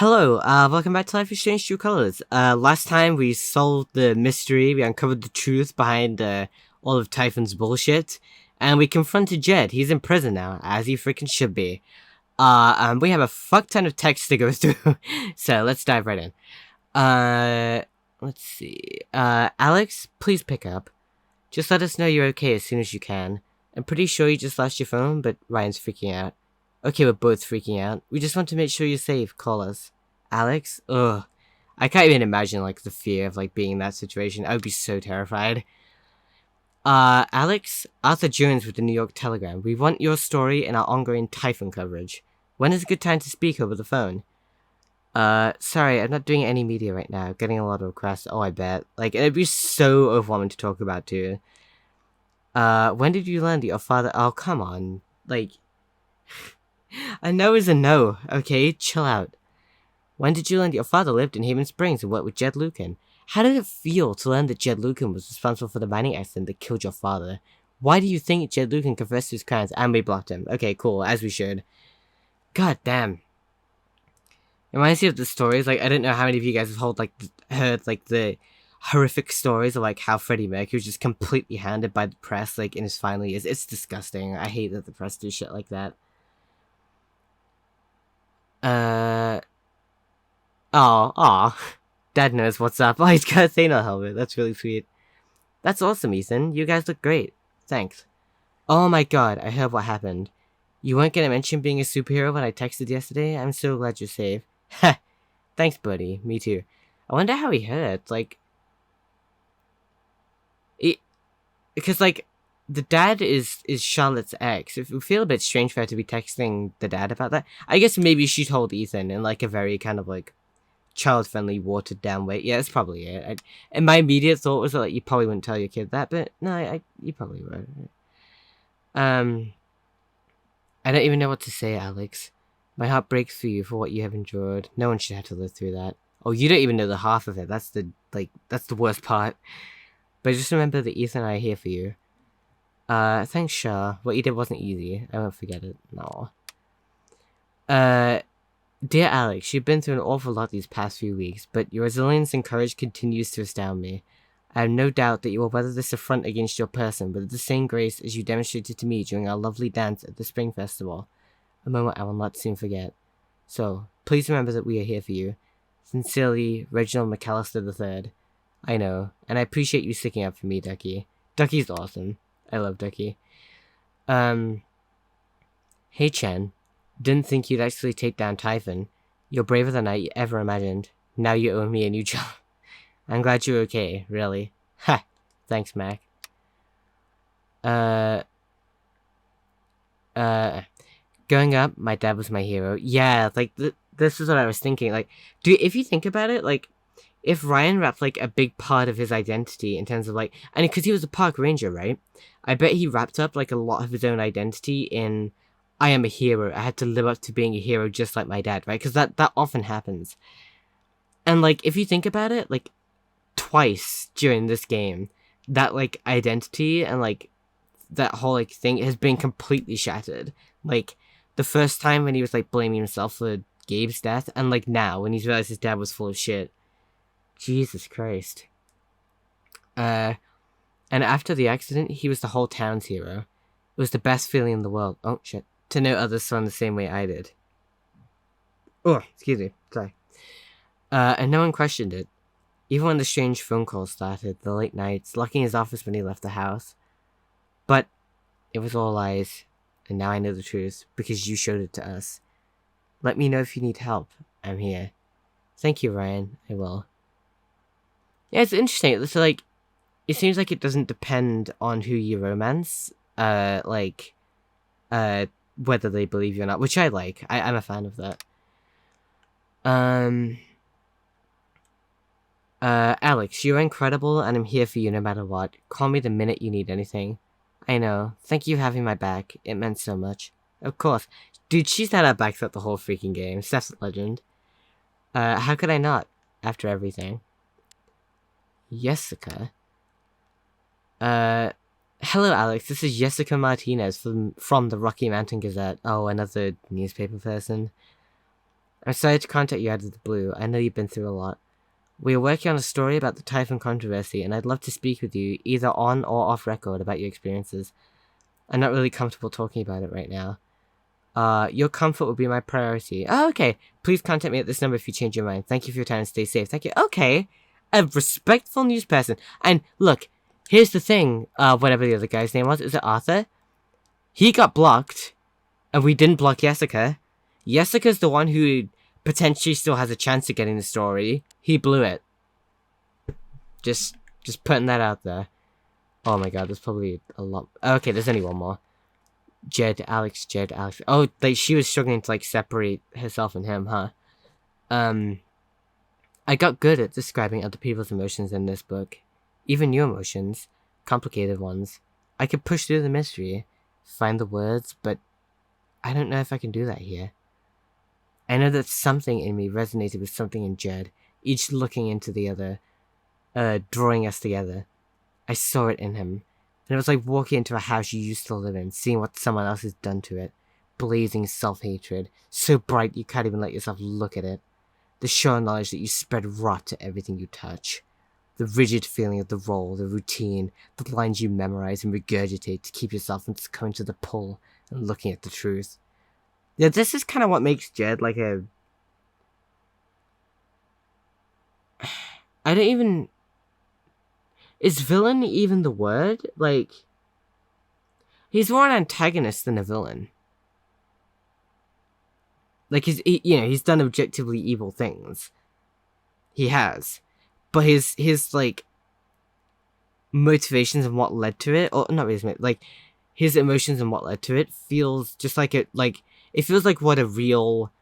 Hello, welcome back to Life is Strange True Colors. Last time we solved the mystery, we uncovered the truth behind, all of Typhon's bullshit, and we confronted Jed. He's in prison now, as he freaking should be. We have a fuck ton of text to go through, so let's dive right in. Let's see. Alex, please pick up. Just let us know you're okay as soon as you can. I'm pretty sure you just lost your phone, but Ryan's freaking out. Okay, we're both freaking out. We just want to make sure you're safe. Call us. Alex? Ugh. I can't even imagine, like, the fear of, like, being in that situation. I would be so terrified. Alex? Arthur Jones with the New York Telegram. We want your story in our ongoing Typhon coverage. When is a good time to speak over the phone? Sorry, I'm not doing any media right now. Getting a lot of requests. Oh, I bet. Like, it'd be so overwhelming to talk about, too. When did you learn that your father... Oh, come on. Like... A no is a no, okay? Chill out. When did you learn that your father lived in Haven Springs and worked with Jed Lucan? How did it feel to learn that Jed Lucan was responsible for the mining accident that killed your father? Why do you think Jed Lucan confessed to his crimes and we blocked him? Okay, cool, as we should. God damn. It reminds me of the stories, like, I don't know how many of you guys have heard, like, the horrific stories of, like, how Freddie Mercury was just completely hounded by the press, like, in his final years. It's disgusting. I hate that the press do shit like that. Dad knows what's up. Oh, he's got a Thanos helmet. That's really sweet. That's awesome, Ethan. You guys look great. Thanks. Oh my god, I heard what happened. You weren't gonna mention being a superhero when I texted yesterday? I'm so glad you're safe. Heh. Thanks, buddy. Me too. I wonder how he heard. Like... Because, like, the dad is Charlotte's ex. It would feel a bit strange for her to be texting the dad about that. I guess maybe she told Ethan in, like, a very kind of, like, child-friendly, watered-down way. Yeah, that's probably it. And my immediate thought was that, like, you probably wouldn't tell your kid that, but no, you probably would. I don't even know what to say, Alex. My heart breaks for you for what you have endured. No one should have to live through that. Oh, you don't even know the half of it. That's the worst part. But just remember that Ethan and I are here for you. Thanks, Shah. What you did wasn't easy. I won't forget it. No. Dear Alex, you've been through an awful lot these past few weeks, but your resilience and courage continues to astound me. I have no doubt that you will weather this affront against your person with the same grace as you demonstrated to me during our lovely dance at the Spring Festival. A moment I will not soon forget. So, please remember that we are here for you. Sincerely, Reginald McAllister III. I know, and I appreciate you sticking up for me, Ducky. Ducky's awesome. I love Ducky. Hey Chen. Didn't think you'd actually take down Typhon. You're braver than I ever imagined. Now you owe me a new job. I'm glad you're okay, really. Ha! Thanks, Mac. Growing up, my dad was my hero. Yeah, like, this is what I was thinking. Like, if you think about it, like, if Ryan wrapped, like, a big part of his identity in terms of, like... And because he was a park ranger, right? I bet he wrapped up, like, a lot of his own identity in... I am a hero. I had to live up to being a hero just like my dad, right? Because that often happens. And, like, if you think about it, like, twice during this game, that, like, identity and, like, that whole, like, thing has been completely shattered. Like, the first time when he was, like, blaming himself for Gabe's death, and, like, now, when he's realized his dad was full of shit. Jesus Christ. And after the accident, he was the whole town's hero. It was the best feeling in the world. Oh, shit. To know others saw him the same way I did. Oh, excuse me. Sorry. And no one questioned it. Even when the strange phone calls started, the late nights, locking his office when he left the house. But it was all lies. And now I know the truth, because you showed it to us. Let me know if you need help. I'm here. Thank you, Ryan. I will. Yeah, it's interesting. So, like, it seems like it doesn't depend on who you romance. Whether they believe you or not, which I like. I'm a fan of that. Alex, you're incredible, and I'm here for you no matter what. Call me the minute you need anything. I know. Thank you for having my back. It meant so much. Of course. Dude, she's had our back throughout the whole freaking game. Steph's a legend. How could I not? After everything. Jessica? Hello, Alex. This is Jessica Martinez from the Rocky Mountain Gazette. Oh, another newspaper person. I'm sorry to contact you out of the blue. I know you've been through a lot. We are working on a story about the Typhon controversy, and I'd love to speak with you, either on or off record, about your experiences. I'm not really comfortable talking about it right now. Your comfort will be my priority. Oh, okay. Please contact me at this number if you change your mind. Thank you for your time and stay safe. Thank you. Okay. A respectful news person. And look, here's the thing, whatever the other guy's name was. Is it Arthur? He got blocked, and we didn't block Jessica. Jessica's the one who potentially still has a chance of getting the story. He blew it. Just putting that out there. Oh my god, there's probably a lot. Okay, there's only one more. Jed, Alex. Oh, like, she was struggling to, like, separate herself and him, huh? I got good at describing other people's emotions in this book. Even new emotions. Complicated ones. I could push through the mystery. Find the words, but I don't know if I can do that here. I know that something in me resonated with something in Jed, each looking into the other, drawing us together. I saw it in him, and it was like walking into a house you used to live in, seeing what someone else has done to it. Blazing self-hatred, so bright you can't even let yourself look at it. The sure knowledge that you spread rot to everything you touch. The rigid feeling of the role, the routine, the lines you memorize and regurgitate to keep yourself from succumbing to the pull and looking at the truth. Yeah, this is kind of what makes Jed like a... I don't even... Is villain even the word? Like, he's more an antagonist than a villain. Like, he's done objectively evil things. He has. But his like, motivations and what led to it, or not really, like, his emotions and what led to it feels just like it feels like what a real,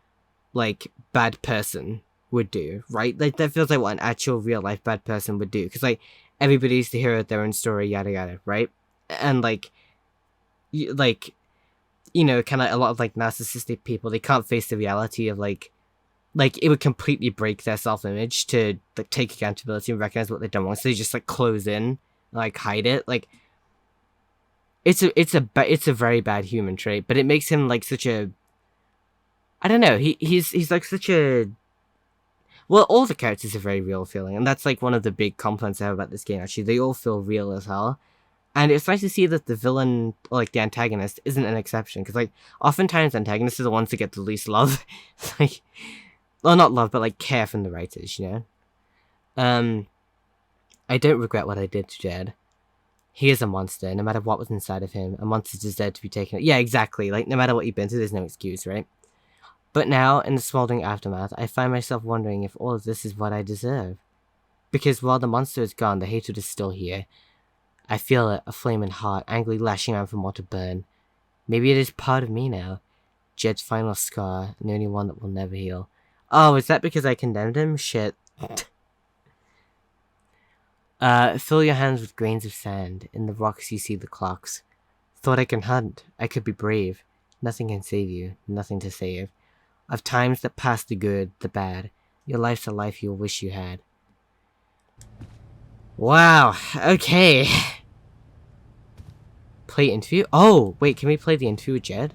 like, bad person would do, right? Like, that feels like what an actual real life bad person would do. Because, like, everybody's the hero of their own story, yada yada, right? And, like, kind of a lot of, like, narcissistic people, they can't face the reality of, like, it would completely break their self-image to, like, take accountability and recognize what they've done wrong, so they just, like, close in, like, hide it. Like, it's a very bad human trait, but it makes him, like, such a... I don't know, he's like, such a... Well, all the characters are very real feeling, and that's, like, one of the big compliments I have about this game, actually. They all feel real as hell. And it's nice to see that the villain, or, like, the antagonist, isn't an exception, because, like, oftentimes antagonists are the ones that get the least love. Like... Well, not love, but, like, care from the writers, you know? I don't regret what I did to Jed. He is a monster, no matter what was inside of him. A monster deserved to be taken... Yeah, exactly. Like, no matter what you've been through, there's no excuse, right? But now, in the smoldering aftermath, I find myself wondering if all of this is what I deserve. Because while the monster is gone, the hatred is still here. I feel it, a flaming heart, angrily lashing out for more to burn. Maybe it is part of me now. Jed's final scar, and the only one that will never heal. Oh, is that because I condemned him? Shit. Fill your hands with grains of sand. In the rocks you see the clocks. Thought I can hunt. I could be brave. Nothing can save you. Nothing to save. Of times that pass the good, the bad. Your life's a life you'll wish you had. Wow. Okay. Play interview? Oh, wait, can we play the interview with Jed?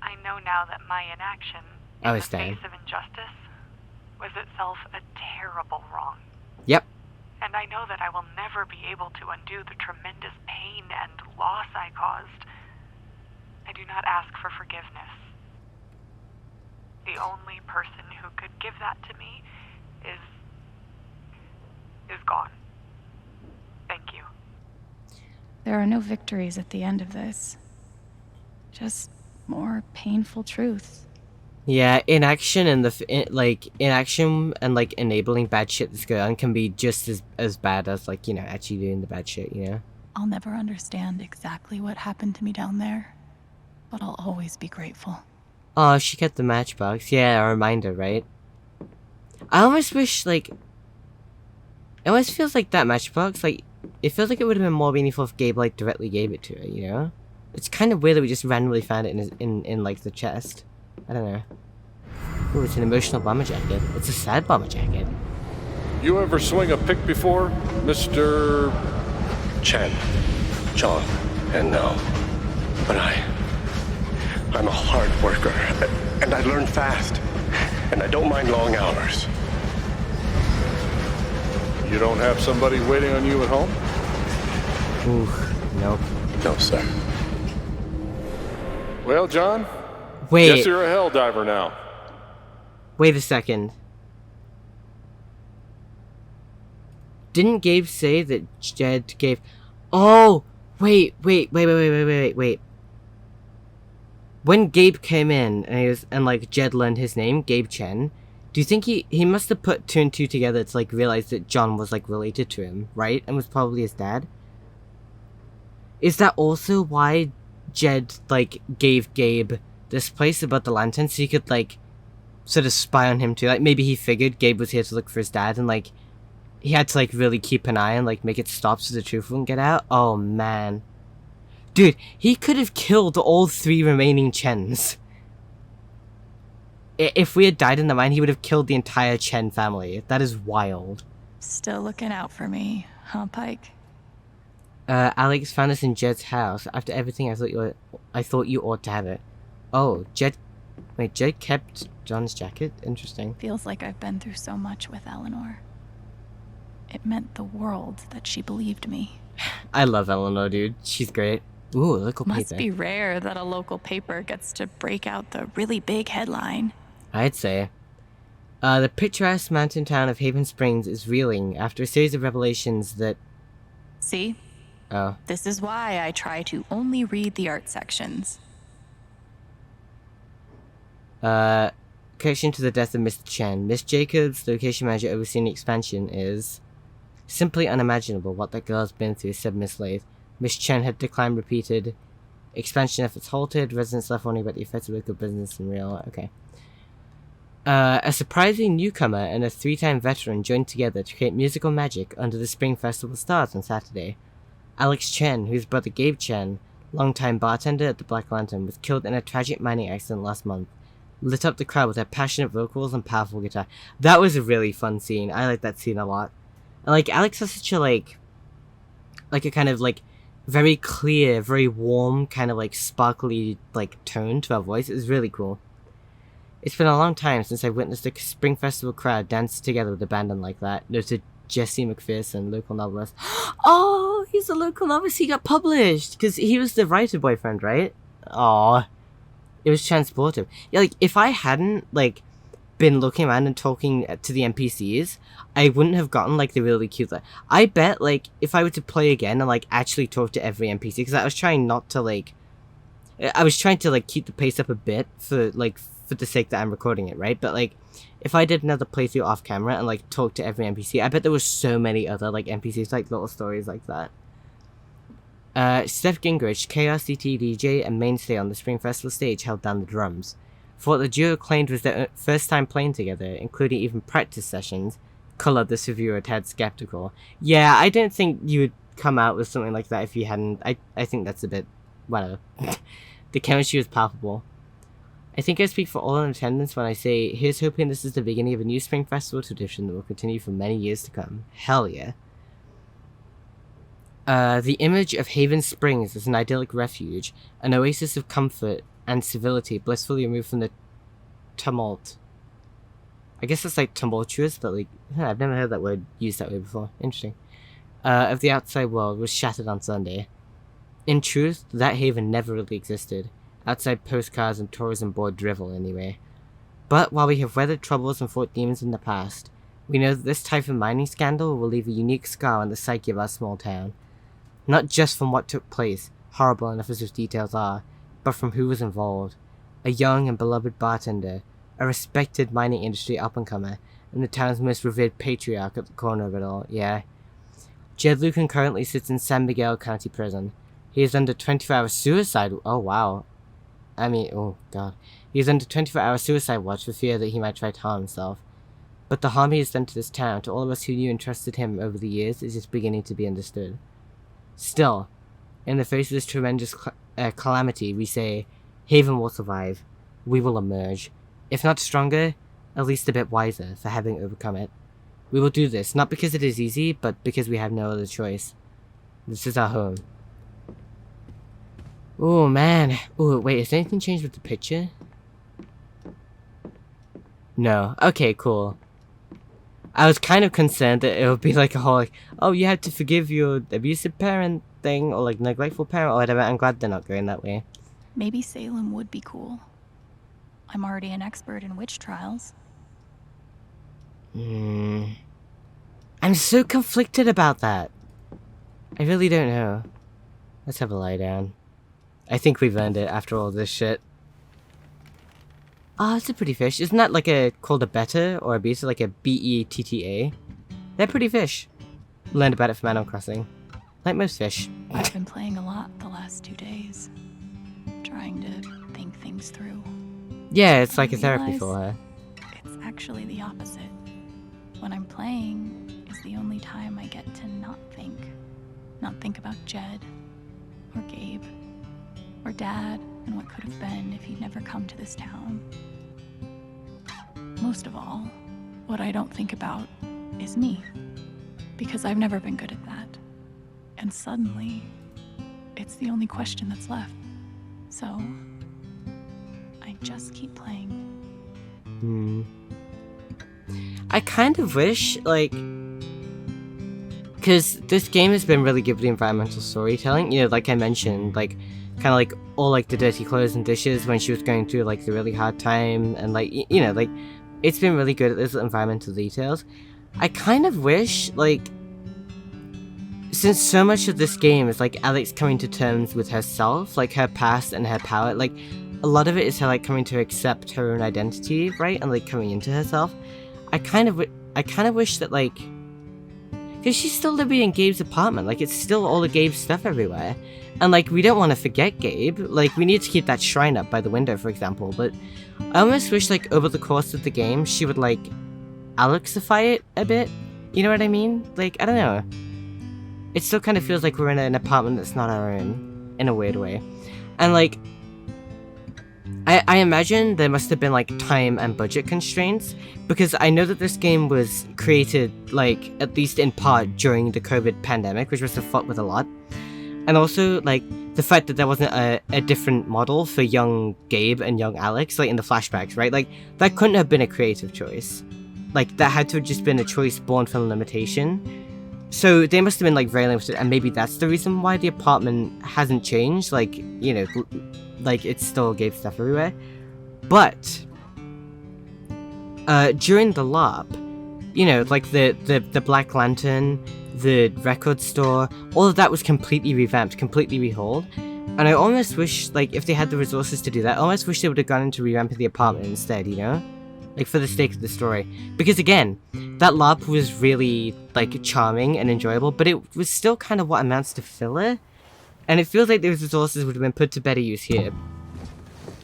I know now that my inaction in the face of injustice was itself a terrible wrong. Yep. And I know that I will never be able to undo the tremendous pain and loss I caused. I do not ask for forgiveness. The only person who could give that to me is gone. Thank you. There are no victories at the end of this. Just more painful truths. Yeah, inaction and inaction and, like, enabling bad shit that's going on can be just as bad as, like, you know, actually doing the bad shit, you know? I'll never understand exactly what happened to me down there, but I'll always be grateful. Oh, she kept the matchbox. Yeah, a reminder, right? I almost wish, like... It almost feels like that matchbox, like... It feels like it would have been more meaningful if Gabe, like, directly gave it to her, you know? It's kind of weird that we just randomly found it in like, the chest. I don't know. Ooh, it's an emotional bomber jacket. It's a sad bomber jacket. You ever swing a pick before, Mr... Chen, John, and no. But I'm a hard worker, and I learn fast. and I don't mind long hours. You don't have somebody waiting on you at home? Ooh, nope. No, sir. Well, John, Wait, guess you're a hell diver now. wait a second. Didn't Gabe say that Jed gave... Oh! Wait. When Gabe came in and like Jed learned his name, Gabe Chen, do you think he must have put 2 and 2 together to like realize that John was like related to him, right? And was probably his dad? Is that also why Jed like gave Gabe this place about the lantern so he could like sort of spy on him too? Like maybe he figured Gabe was here to look for his dad and like he had to like really keep an eye and like make it stop so the truth wouldn't get out? Oh man. Dude, he could have killed all 3 remaining Chens. If we had died in the mine, he would have killed the entire Chen family. That is wild. Still looking out for me, huh, Pike? Alex found us in Jed's house. After everything, I thought you ought to have it. Oh, Jed kept John's jacket? Interesting. Feels like I've been through so much with Eleanor. It meant the world that she believed me. I love Eleanor, dude. She's great. Ooh, local paper. Must be rare that a local paper gets to break out the really big headline. I'd say. The picturesque mountain town of Haven Springs is reeling after a series of revelations that... See? Oh. This is why I try to only read the art sections. Connection to the death of Mr. Chen. Miss Jacobs, the location manager overseeing the expansion, is... Simply unimaginable what that girl's been through, said Miss Lathe. Miss Chen had declined repeated. Expansion efforts halted. Residents left wondering about the effects of local business in real... Okay. A surprising newcomer and a 3-time veteran joined together to create musical magic under the Spring Festival stars on Saturday. Alex Chen, whose brother Gabe Chen, longtime bartender at the Black Lantern, was killed in a tragic mining accident last month, lit up the crowd with her passionate vocals and powerful guitar. That was a really fun scene. I like that scene a lot. And like Alex has such a like a kind of like very clear, very warm, kind of like sparkly like tone to her voice. It's really cool. It's been a long time since I've witnessed a Spring Festival crowd dance together with abandon like that, noted Jesse McPherson, local novelist. Oh, he's a local novelist. He got published because he was the writer boyfriend, right? Aw. It was transportive. Yeah, like, if I hadn't, like, been looking around and talking to the NPCs, I wouldn't have gotten, like, the really cute... I bet, like, if I were to play again and, like, actually talk to every NPC, because I was trying not to, like... I was trying to, like, keep the pace up a bit for, like, for the sake that I'm recording it, right? But, like, if I did another playthrough off camera and, like, talk to every NPC, I bet there was so many other, like, NPCs, like, little stories like that. Steph Gingrich, KRCT DJ and mainstay on the Spring Festival stage, held down the drums. For what the duo claimed was their first time playing together, including even practice sessions, colored this reviewer a tad skeptical. Yeah, I don't think you would come out with something like that if you hadn't. I think that's a bit... whatever. The chemistry was palpable. I think I speak for all in attendance when I say, here's hoping this is the beginning of a new Spring Festival tradition that will continue for many years to come. Hell yeah. The image of Haven Springs as an idyllic refuge, an oasis of comfort and civility blissfully removed from the tumult. I guess it's like tumultuous, but like, I've never heard that word used that way before. Interesting. Of the outside world was shattered on Sunday. In truth, that haven never really existed. Outside postcards and tourism board drivel, anyway. But while we have weathered troubles and fought demons in the past, we know that this type of mining scandal will leave a unique scar on the psyche of our small town. Not just from what took place, horrible enough as those details are, but from who was involved. A young and beloved bartender, a respected mining industry up-and-comer, and the town's most revered patriarch at the corner of it all, yeah. Jed Lucan currently sits in San Miguel County Prison. He is under 24-hour suicide... Oh, wow. Oh, God. He is under 24-hour suicide watch for fear that he might try to harm himself. But the harm he has done to this town, to all of us who knew and trusted him over the years, is just beginning to be understood. Still, in the face of this tremendous calamity, we say, Haven will survive. We will emerge. If not stronger, at least a bit wiser for having overcome it. We will do this, not because it is easy, but because we have no other choice. This is our home. Oh, man. Oh, wait, has anything changed with the picture? No. Okay, cool. I was kind of concerned that it would be like a whole like, oh, you had to forgive your abusive parent thing or like neglectful parent or whatever. I'm glad they're not going that way. Maybe Salem would be cool. I'm already an expert in witch trials. I'm so conflicted about that. I really don't know. Let's have a lie down. I think we've earned it after all this shit. Oh, it's a pretty fish. Isn't that like called a betta or a beta, like a betta? They're pretty fish. Learned about it from Animal Crossing. Like most fish. I've been playing a lot the last 2 days. Trying to think things through. Yeah, it's like I a therapy realize for her. It's actually the opposite. When I'm playing is the only time I get to not think. Not think about Jed, or Gabe, or Dad, and what could have been if he'd never come to this town. Most of all, what I don't think about is me. Because I've never been good at that. And suddenly, it's the only question that's left. So, I just keep playing. I kind of wish, like... Because this game has been really good with the environmental storytelling. You know, like I mentioned, like, kind of like all like the dirty clothes and dishes when she was going through like the really hard time. And like, you know, like, it's been really good at those environmental details. I kind of wish, like... Since so much of this game is like Alex coming to terms with herself, like her past and her power, like a lot of it is her like coming to accept her own identity, right? And like coming into herself. I kind of wish that like, because she's still living in Gabe's apartment, like it's still all of Gabe's stuff everywhere. And like, we don't want to forget Gabe, like we need to keep that shrine up by the window, for example, but I almost wish like over the course of the game, she would like Alexify it a bit, you know what I mean? Like, I don't know. It still kind of feels like we're in an apartment that's not our own, in a weird way. And like, I imagine there must have been like time and budget constraints, because I know that this game was created like, at least in part, during the COVID pandemic, which was to fuck with a lot. And also like, the fact that there wasn't a different model for young Gabe and young Alex, like in the flashbacks, right? Like, that couldn't have been a creative choice. Like, that had to have just been a choice born from limitation. So they must have been like very limited, and maybe that's the reason why the apartment hasn't changed. Like, you know, like it's still Gabe stuff everywhere. But during the LARP, you know, like the Black Lantern, the record store, all of that was completely revamped, completely rehauled. And I almost wish, like, if they had the resources to do that, I almost wish they would have gone into revamping the apartment instead, you know? Like, for the sake of the story. Because again, that LARP was really, like, charming and enjoyable, but it was still kind of what amounts to filler. And it feels like those resources would have been put to better use here.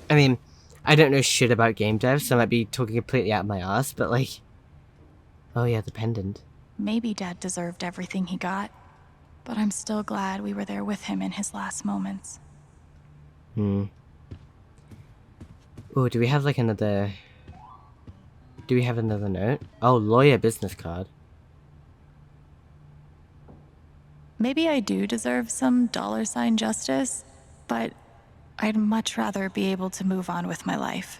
I mean, I don't know shit about game dev, so I might be talking completely out of my ass, but like... Oh yeah, the pendant. Maybe Dad deserved everything he got, but I'm still glad we were there with him in his last moments. Oh, do we have like another... Do we have another note? Oh, lawyer business card. Maybe I do deserve some $sign justice, but I'd much rather be able to move on with my life.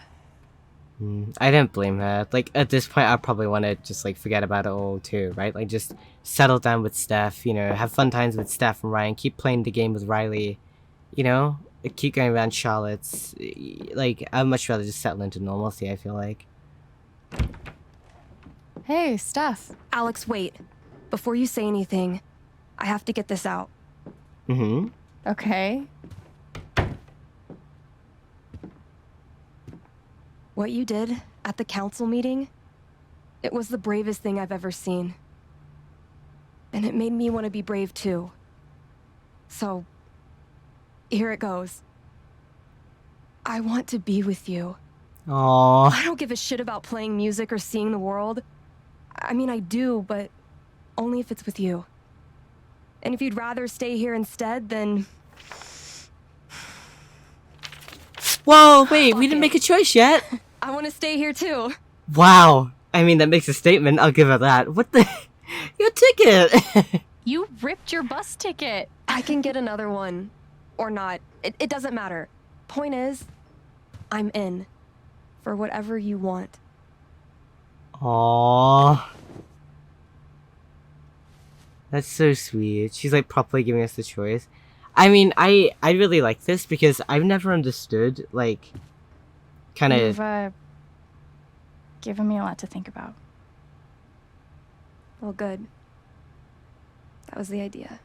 I don't blame her. Like, at this point, I probably want to just, like, forget about it all, too, right? Like, just settle down with Steph, you know, have fun times with Steph and Ryan, keep playing the game with Riley, you know? Keep going around Charlotte's. Like, I'd much rather just settle into normalcy, I feel like. Hey, Steph. Alex, wait. Before you say anything, I have to get this out. Okay. What you did at the council meeting, it was the bravest thing I've ever seen. And it made me want to be brave too. So, here it goes. I want to be with you. Aww. I don't give a shit about playing music or seeing the world. I mean, I do, but only if it's with you. And if you'd rather stay here instead, then... Whoa, wait, we didn't make a choice yet. I want to stay here too. Wow. I mean, that makes a statement. I'll give her that. What the? Your ticket! You ripped your bus ticket. I can get another one. Or not. It doesn't matter. Point is, I'm in. For whatever you want. Aww. That's so sweet. She's like properly giving us the choice. I mean, I really like this because I've never understood, like, kind You've of... given me a lot to think about. Well, good. That was the idea.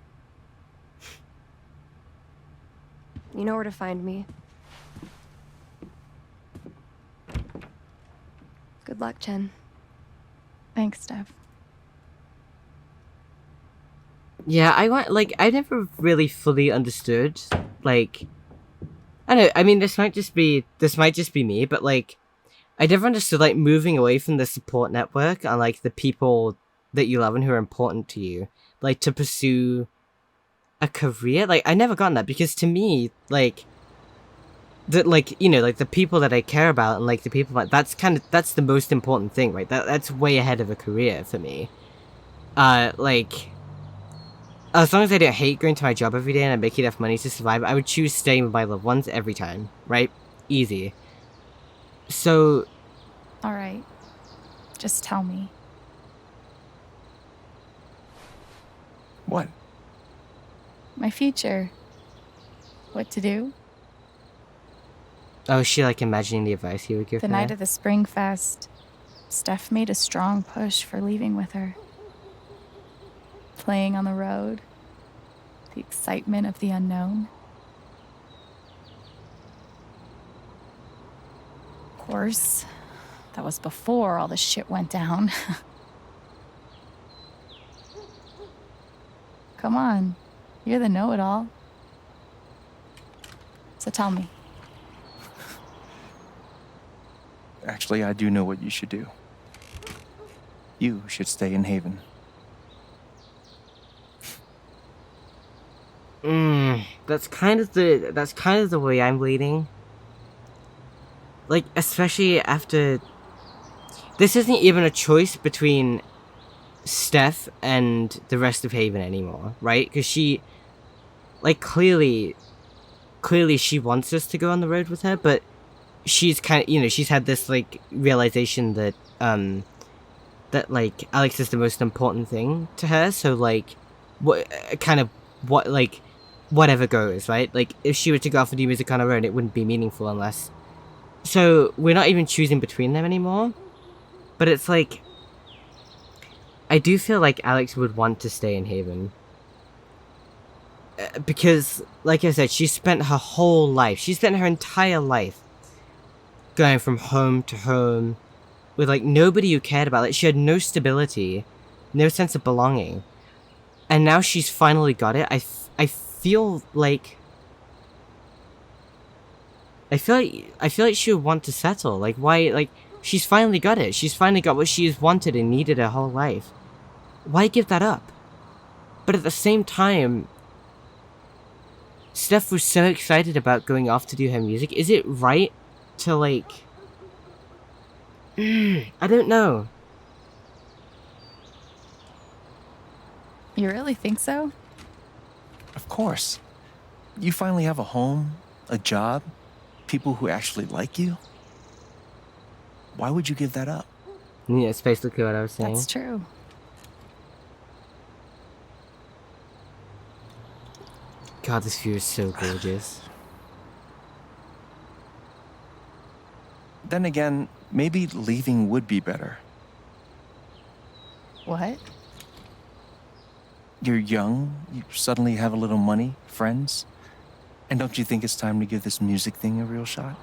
You know where to find me. Good luck, Chen. Thanks, Steph. Yeah, I never really fully understood, like, I don't know, I mean, this might just be me, but, like, I never understood, like, moving away from the support network and, like, the people that you love and who are important to you, like, to pursue a career. Like, I never gotten that, because to me, like, like, you know, like, the people that I care about and, like, the people, like, that's the most important thing, right? That's way ahead of a career for me. Like, as long as I don't hate going to my job every day and I make enough money to survive, I would choose staying with my loved ones every time, right? Easy. So... All right. Just tell me. What? My future. What to do? Oh, is she, like, imagining the advice you would give The her? night of the Spring Fest, Steph made a strong push for leaving with her. Playing on the road. The excitement of the unknown. Of course, that was before all the shit went down. Come on, you're the know-it-all. So tell me. Actually, I do know what you should do. You should stay in Haven. That's kind of the way I'm leaning. Like, especially after... This isn't even a choice between Steph and the rest of Haven anymore, right? Because she... Like, clearly she wants us to go on the road with her, but she's kind of, you know, she's had this, like, realization that, that, like, Alex is the most important thing to her, so, like, whatever goes, right? Like, if she were to go off and do music on her own, it wouldn't be meaningful unless... So, we're not even choosing between them anymore, but it's like... I do feel like Alex would want to stay in Haven. Because, like I said, she spent her whole life, she spent her entire life going from home to home with, like, nobody who cared about it. She had no stability, no sense of belonging. And now she's finally got it. I feel like she would want to settle. Like, why? Like, she's finally got it. She's finally got what she's wanted and needed her whole life. Why give that up? But at the same time, Steph was so excited about going off to do her music. Is it right to, like... I don't know. You really think so? Of course. You finally have a home, a job, people who actually like you. Why would you give that up? Yeah, it's basically what I was saying. That's true. God, this view is so gorgeous. Then again, maybe leaving would be better. What? You're young, you suddenly have a little money, friends. And don't you think it's time to give this music thing a real shot?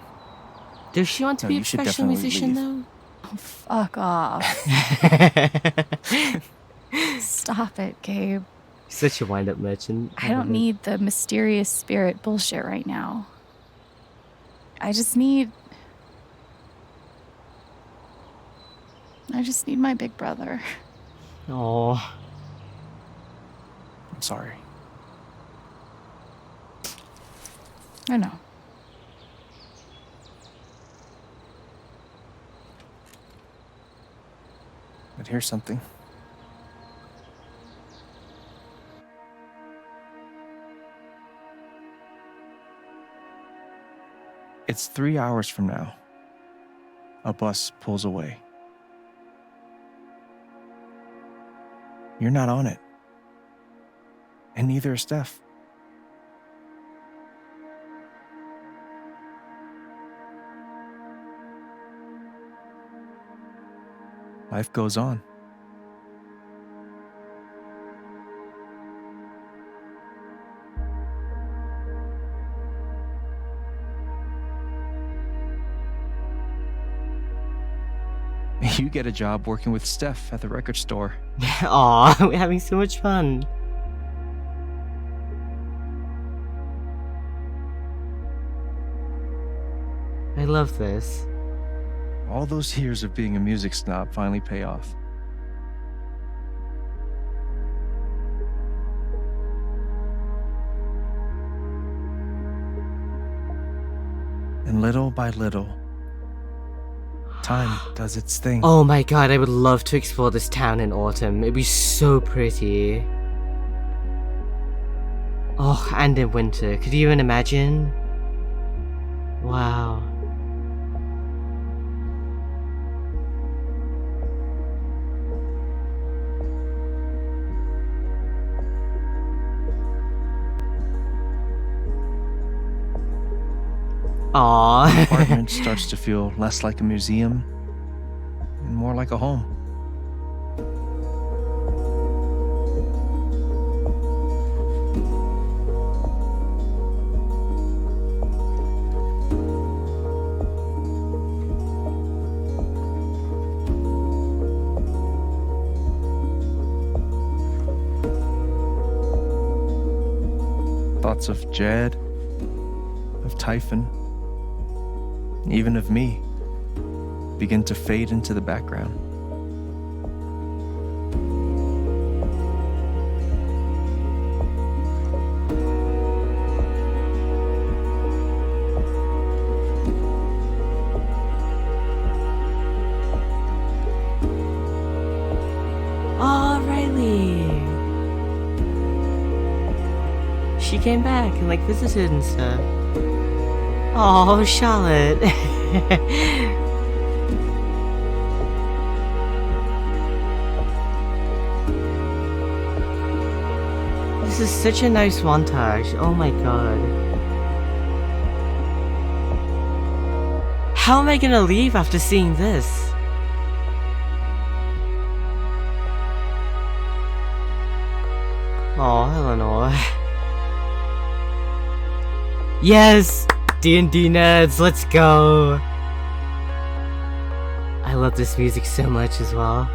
Does she want to No, be a you should professional definitely musician, leave. though? Oh, fuck off. Stop it, Gabe. Such a wind-up merchant. I don't need the mysterious spirit bullshit right now. I just need my big brother. Oh, I'm sorry. I know. But here's something. It's 3 hours from now. A bus pulls away. You're not on it. And neither is Steph. Life goes on. You get a job working with Steph at the record store. Aw, we're having so much fun. I love this. All those years of being a music snob finally pay off. And little by little, time does its thing. Oh my god, I would love to explore this town in autumn. It'd be so pretty. Oh, and in winter. Could you even imagine? Wow. Aww. The apartment starts to feel less like a museum and more like a home. Thoughts of Jed, of Typhon, even of me, begin to fade into the background. Oh, Riley! She came back and like visited and stuff. Oh, Charlotte. This is such a nice montage. Oh my god. How am I gonna leave after seeing this? Oh, Eleanor. Yes! D&D nerds, let's go! I love this music so much as well.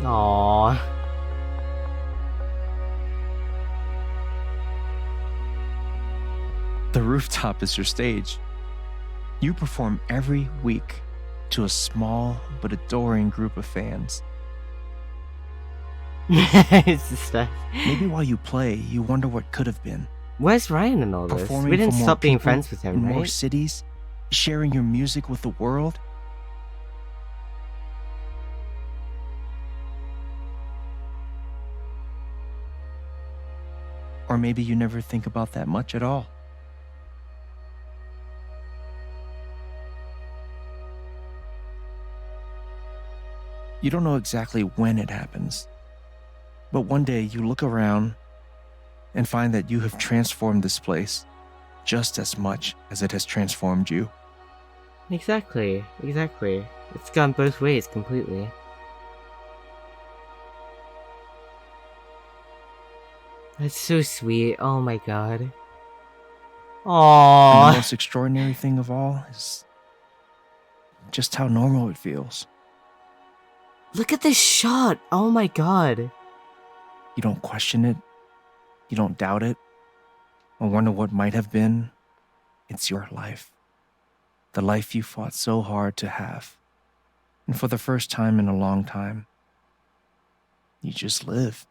Aww. The rooftop is your stage. You perform every week to a small but adoring group of fans. It's just stuff. Maybe while you play, you wonder what could have been. Where's Ryan in all this? Performing We didn't for more stop being people friends with him, in right? more cities, sharing your music with the world. Or maybe you never think about that much at all. You don't know exactly when it happens, but one day you look around and find that you have transformed this place just as much as it has transformed you. Exactly, exactly. It's gone both ways completely. That's so sweet. Oh my god. And the Aww. most extraordinary thing of all is just how normal it feels. Look at this shot. Oh my god. You don't question it, you don't doubt it, or wonder what might have been. It's your life. The life you fought so hard to have. And for the first time in a long time, you just live.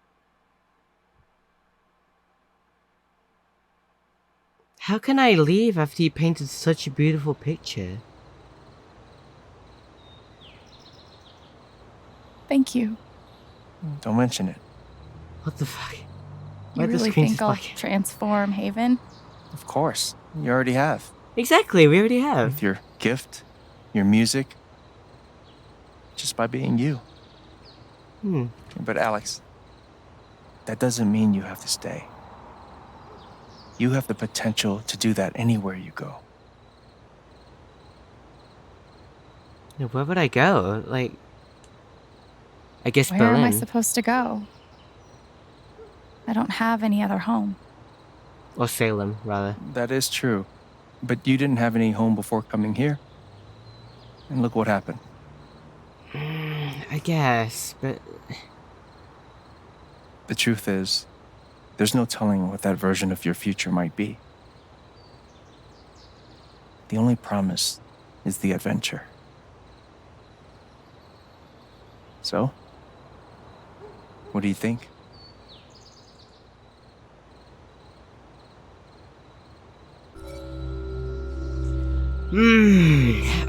How can I leave after you painted such a beautiful picture? Thank you. Don't mention it. What the fuck? You Why'd the really screen think just I'll black? transform Haven? Of course, you already have. Exactly, we already have. With your gift, your music, just by being you. But Alex, that doesn't mean you have to stay. You have the potential to do that anywhere you go. Where would I go? Like, I guess Where Berlin. am I supposed to go? I don't have any other home. Or Salem, rather. That is true. But you didn't have any home before coming here. And look what happened. I guess, but... The truth is, there's no telling what that version of your future might be. The only promise is the adventure. So, what do you think?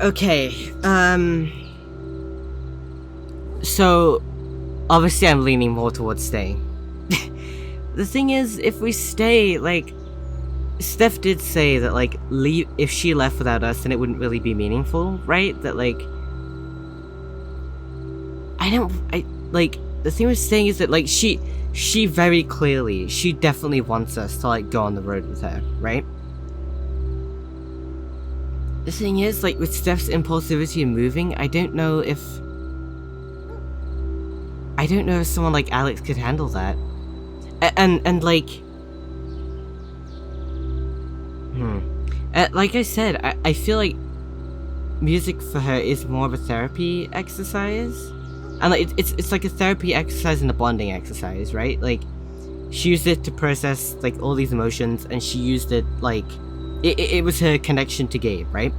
Okay, so, obviously I'm leaning more towards staying. The thing is, if we stay, like, Steph did say that, like, if she left without us, then it wouldn't really be meaningful, right? That, like, the thing with staying is that, like, she very clearly, she definitely wants us to, like, go on the road with her, right? The thing is, like, with Steph's impulsivity and moving, I don't know if someone like Alex could handle that. And like... like I said, I feel like music for her is more of a therapy exercise. And like, it's like a therapy exercise and a bonding exercise, right? Like, she used it to process, like, all these emotions, and she used it, like... It was her connection to Gabe, right?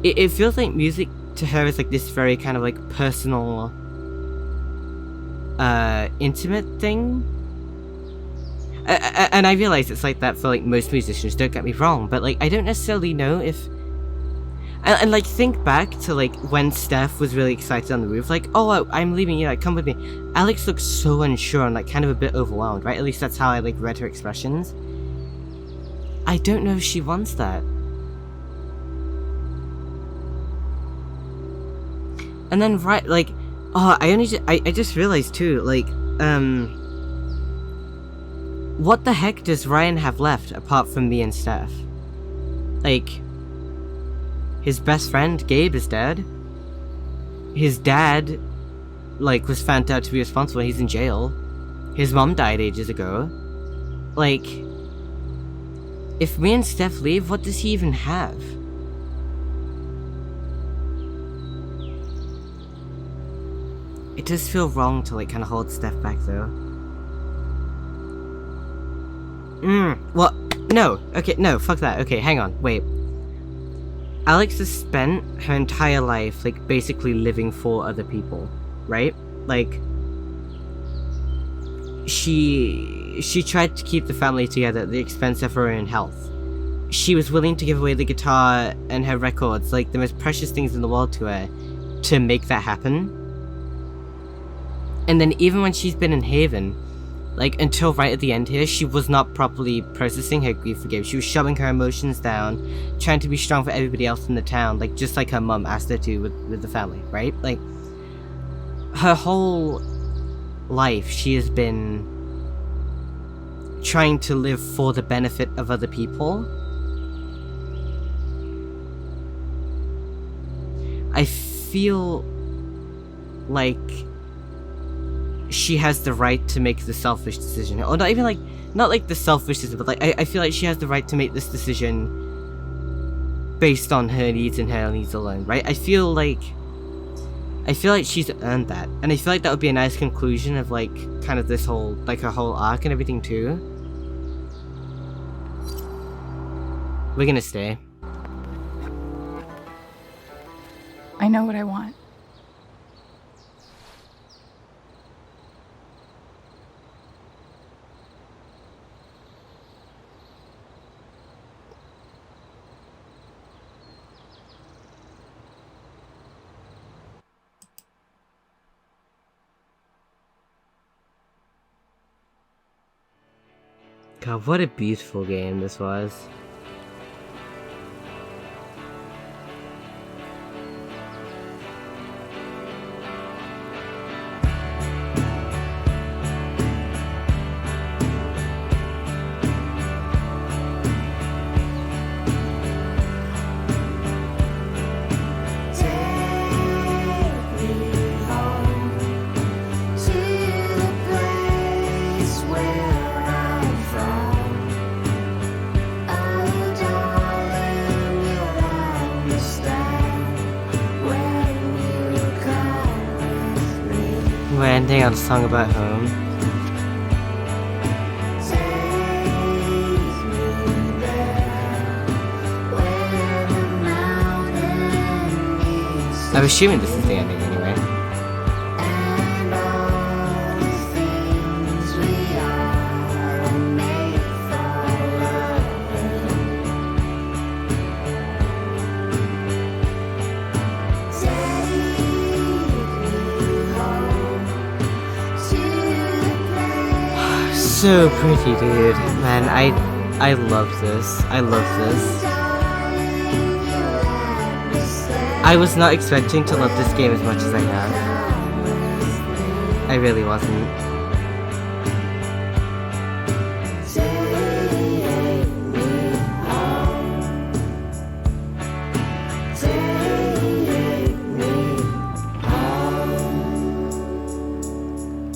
It feels like music to her is, like, this very kind of, like, personal... intimate thing. And I realize it's like that for, like, most musicians, don't get me wrong, but, like, I don't necessarily know if... And like, think back to, like, when Steph was really excited on the roof, like, oh, I'm leaving you, like, come with me. Alex looks so unsure and, like, kind of a bit overwhelmed, right? At least that's how I, like, read her expressions. I don't know if she wants that. And then, right, like, oh, I just realized, too, like, what the heck does Ryan have left, apart from me and Steph? Like, his best friend, Gabe, is dead. His dad, like, was found out to be responsible, he's in jail. His mom died ages ago. Like, if me and Steph leave, what does he even have? It does feel wrong to, like, kind of hold Steph back, though. Well, no. Okay, no, fuck that. Okay, hang on, wait. Alex has spent her entire life, like, basically living for other people, right? Like, she tried to keep the family together at the expense of her own health. She was willing to give away the guitar and her records, like, the most precious things in the world to her, to make that happen. And then even when she's been in Haven, like, until right at the end here, she was not properly processing her grief for Gabe. She was shoving her emotions down, trying to be strong for everybody else in the town, like, just like her mum asked her to with the family, right? Like, her whole life, she has been trying to live for the benefit of other people. I feel like she has the right to make the selfish decision. Or not even like, not like the selfish decision, but like, I feel like she has the right to make this decision based on her needs and her needs alone, right? I feel like she's earned that. And I feel like that would be a nice conclusion of, like, kind of this whole, like, her whole arc and everything too. We're gonna stay. I know what I want. God, what a beautiful game this was. We're ending on a song about home. I'm assuming this is the ending anyway. So pretty, dude. Man, I love this. I love this. I was not expecting to love this game as much as I have. I really wasn't.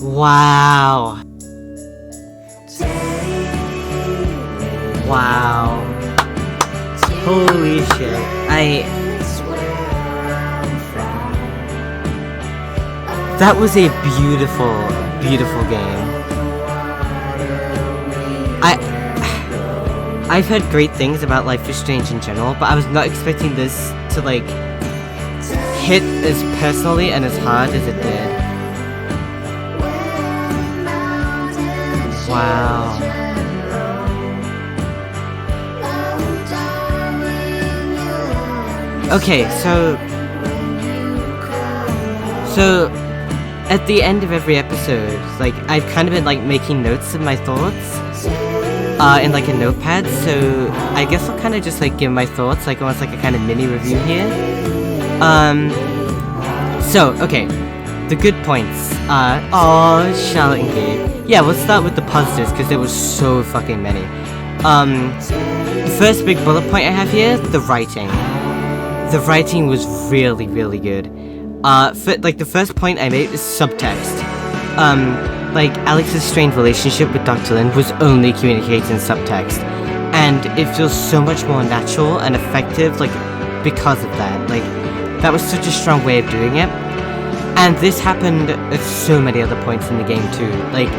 Wow. Wow. Holy shit. That was a beautiful, beautiful game. I've heard great things about Life is Strange in general, but I was not expecting this to, like, hit as personally and as hard as it did. Wow. Okay, so at the end of every episode, like, I've kind of been, like, making notes of my thoughts in, like, a notepad, so I guess I'll kind of just, like, give my thoughts, like, almost like a kind of mini review here. So, okay, the good points are, Charlotte and Gabe. Yeah, we'll start with the positives, because there was so fucking many. The first big bullet point I have here, the writing. The writing was really, really good. Like, the first point I made is subtext. Like, Alex's strained relationship with Dr. Lin was only communicated in subtext. And it feels so much more natural and effective, like, because of that. Like, that was such a strong way of doing it. And this happened at so many other points in the game, too. Like,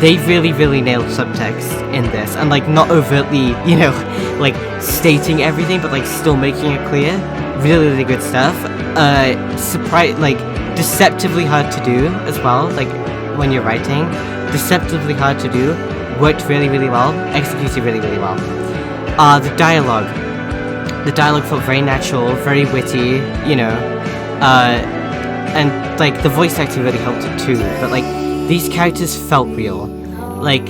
they really, really nailed subtext in this. And, like, not overtly, you know, like, stating everything, but, like, still making it clear. Really, really good stuff. Like, deceptively hard to do as well, like, when you're writing. Deceptively hard to do. Worked really, really well. Executed really, really well. The dialogue. The dialogue felt very natural, very witty, you know. And, like, the voice acting really helped it too. But, like, these characters felt real. Like,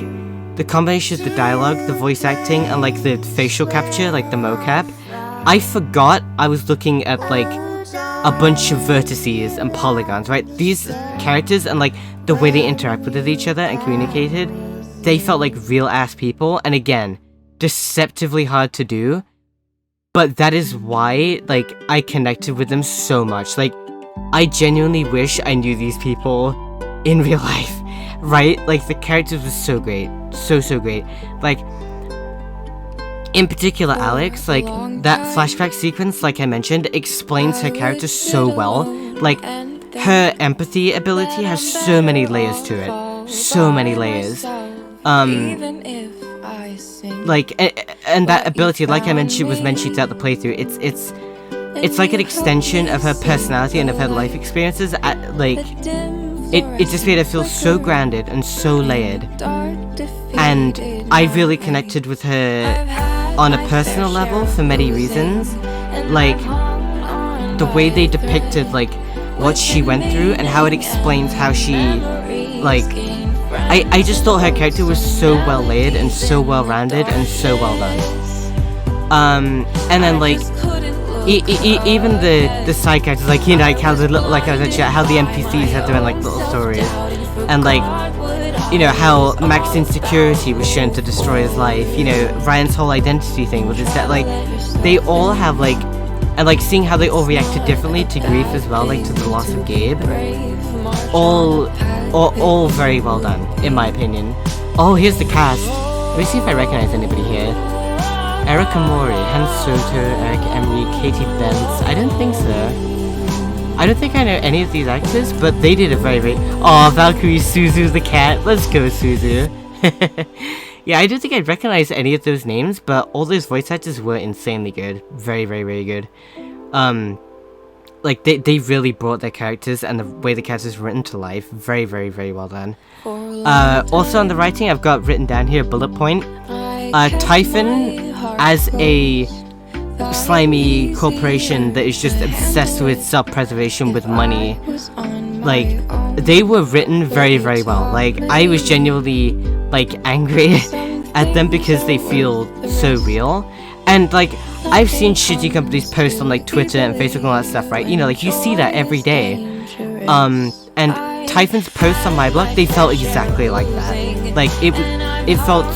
the combination of the dialogue, the voice acting, and, like, the facial capture, like, the mocap, I forgot I was looking at, like, a bunch of vertices and polygons, right? These characters and, like, the way they interacted with each other and communicated, they felt like real-ass people, and again, deceptively hard to do, but that is why, like, I connected with them so much. Like, I genuinely wish I knew these people in real life, right? Like, the characters were so great. So, so great. Like, in particular, Alex, like, that flashback sequence, like I mentioned, explains her character so well. Like, her empathy ability has so many layers to it. So many layers. Like, and that ability, like I mentioned, was mentioned throughout the playthrough. It's like an extension of her personality and of her life experiences. It just made her feel so grounded and so layered. And I really connected with her on a personal level for many reasons. Like, the way they depicted, like, what she went through and how it explains how she, like, I just thought her character was so well laid and so well rounded and so well done. And then like even the side characters, like, you know, like how the like I mentioned, how the NPCs have their own like little stories, and like, you know, how Maxine's security was shown to destroy his life. You know, Ryan's whole identity thing with his dad. Like, they all have like, and like seeing how they all reacted differently to grief as well, like to the loss of Gabe. All very well done, in my opinion. Oh, here's the cast. Let me see if I recognize anybody here. Erica Mori, Hans Soto, Eric Emery, Katie Benz. I don't think so. I don't think I know any of these actors, but they did a very... Oh, Valkyrie Suzu the cat. Let's go, Suzu. Yeah, I don't think I'd recognize any of those names, but all those voice actors were insanely good. Very, very, very good. Like, they really brought their characters and the way the characters were written to life. Very, very, very well done. Also on the writing, I've got written down here, bullet point. Typhon, as a slimy corporation that is just obsessed with self-preservation with money, like, they were written very, very well. Like, I was genuinely, like, angry at them because they feel so real. And, like, I've seen shitty companies post on, like, Twitter and Facebook and all that stuff, right? You know, like, you see that every day. And Typhon's posts on my blog, they felt exactly like that. Like, it felt,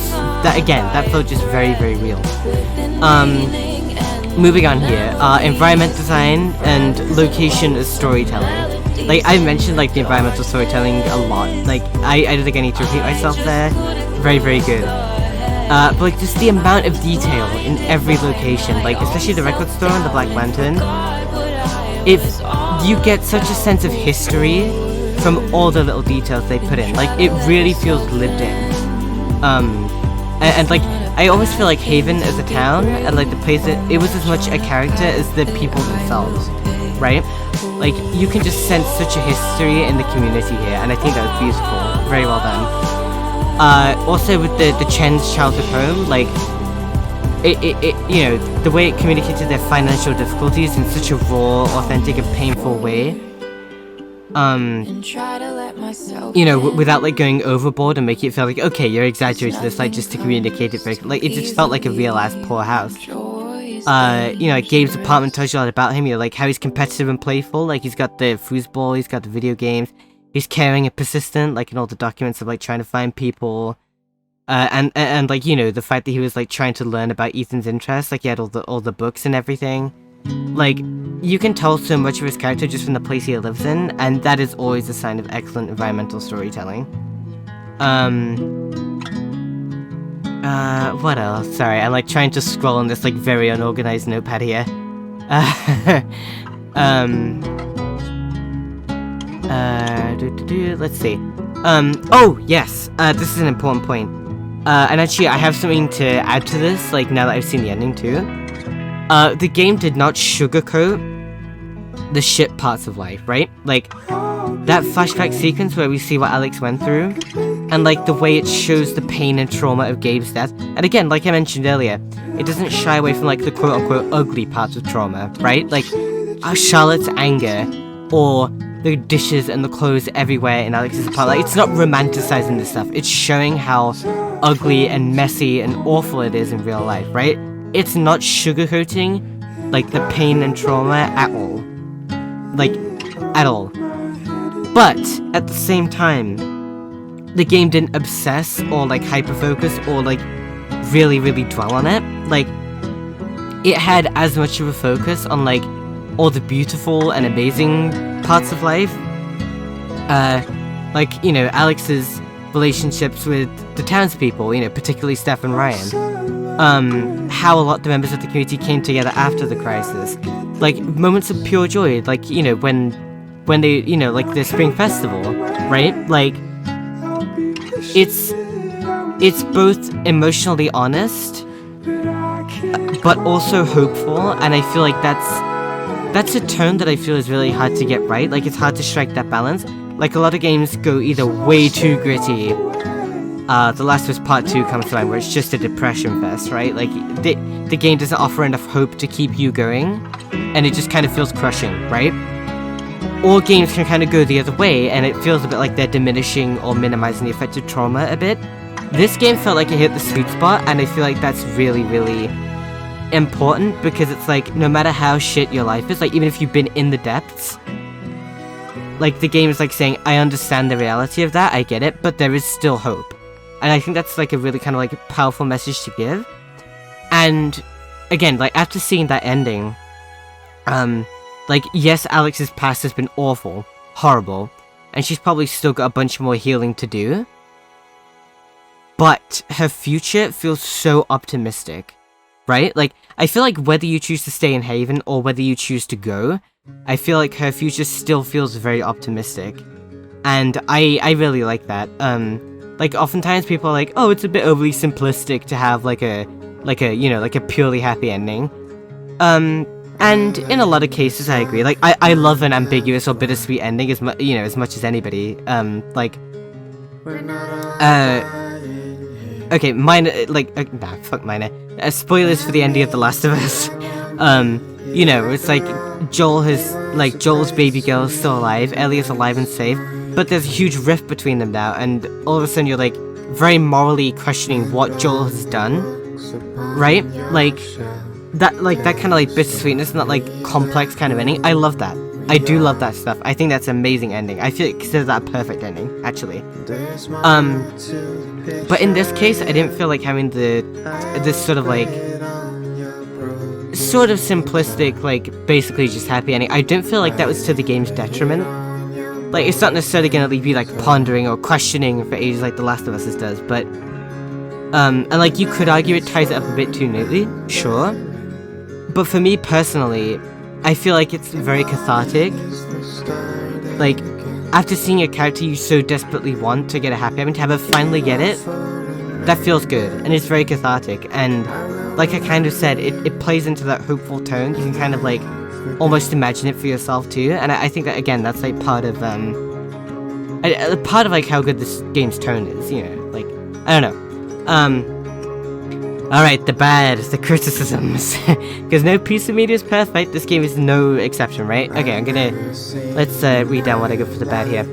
that again, that felt just very, very real. Moving on here, environment design and location as storytelling. Like, I mentioned, like, the environmental storytelling a lot. Like, I don't think I need to repeat myself there. Very, very good. But, like, just the amount of detail in every location, like, especially the record store and the Black Lantern, if you get such a sense of history from all the little details they put in. Like, it really feels lived in. And like, I almost feel like Haven as a town, and like the place, it was as much a character as the people themselves, right? Like, you can just sense such a history in the community here, and I think that was beautiful. Very well done. Also with the Chen's childhood home, like, it you know, the way it communicated their financial difficulties in such a raw, authentic, and painful way. You know, without like going overboard and making it feel like, okay, you're exaggerating this, like, just to communicate it very, like, it just felt like a real ass poor house. You know, like, Gabe's apartment tells you a lot about him. You know, like, how he's competitive and playful, like, he's got the foosball, he's got the video games, he's caring and persistent, like, in all the documents of, like, trying to find people, and like, you know, the fact that he was, like, trying to learn about Ethan's interests, like, he had all the books and everything. Like, you can tell so much of his character just from the place he lives in, and that is always a sign of excellent environmental storytelling. What else? Sorry, I'm like trying to scroll on this like very unorganized notepad here. Let's see. Oh, yes, this is an important point. And actually, I have something to add to this, like, now that I've seen the ending too. The game did not sugarcoat the shit parts of life, right? Like, that flashback sequence where we see what Alex went through, and like the way it shows the pain and trauma of Gabe's death. And again, like I mentioned earlier, it doesn't shy away from like the quote-unquote ugly parts of trauma, right? Like, Charlotte's anger, or the dishes and the clothes everywhere in Alex's apartment. Like, it's not romanticizing this stuff, it's showing how ugly and messy and awful it is in real life, right? It's not sugarcoating, like, the pain and trauma at all. Like, at all. But, at the same time, the game didn't obsess or, like, hyper-focus or, like, really, really dwell on it. Like, it had as much of a focus on, like, all the beautiful and amazing parts of life. Like, you know, Alex's relationships with the townspeople, you know, particularly Steph and Ryan. How a lot of the members of the community came together after the crisis. Like, moments of pure joy, like, you know, when they, you know, like the spring festival, right? Like, it's both emotionally honest, but also hopeful, and I feel like that's a tone that I feel is really hard to get right. Like, it's hard to strike that balance. Like, a lot of games go either way too gritty. The Last of Us Part 2 comes to mind, where it's just a depression fest, right? Like, the game doesn't offer enough hope to keep you going, and it just kind of feels crushing, right? or games can kind of go the other way, and it feels a bit like they're diminishing or minimizing the effect of trauma a bit. This game felt like it hit the sweet spot, and I feel like that's really, really important, because it's like, no matter how shit your life is, like, even if you've been in the depths, like, the game is like saying, I understand the reality of that, I get it, but there is still hope. And I think that's like a really kind of like powerful message to give. And again, like, after seeing that ending, like, yes, Alex's past has been awful, horrible, and she's probably still got a bunch more healing to do, but her future feels so optimistic, right? Like, I feel like whether you choose to stay in Haven or whether you choose to go, I feel like her future still feels very optimistic, and I really like that. Like, oftentimes people are like, oh, it's a bit overly simplistic to have like a, you know, like a purely happy ending. And in a lot of cases, I agree. Like, I love an ambiguous or bittersweet ending as much, you know, as much as anybody. Okay, minor, like, nah, fuck minor. Spoilers for the ending of The Last of Us. You know, it's like, Joel's baby girl is still alive, Ellie's alive and safe, but there's a huge rift between them now, and all of a sudden you're, like, very morally questioning what Joel has done, right? Like, that kind of, like, bittersweetness and that, like, complex kind of ending, I love that. I do love that stuff. I think that's an amazing ending. I consider that a perfect ending, actually. But in this case, I didn't feel like having this sort of, like, sort of simplistic, like, basically just happy ending. I don't feel like that was to the game's detriment. Like, it's not necessarily gonna be, like, pondering or questioning for ages like The Last of Us does, but, and, like, you could argue it ties it up a bit too neatly, sure. But for me, personally, I feel like it's very cathartic. Like, after seeing a character you so desperately want to get a happy ending, to have her finally get it, that feels good, and it's very cathartic, and like I kind of said, it plays into that hopeful tone. You can kind of, like, almost imagine it for yourself too, and I think that, again, that's, like, part of, like, how good this game's tone is, you know, like, I don't know. Alright, the criticisms. Because no piece of media is perfect, this game is no exception, right? Okay, let's read down what I got for the bad here.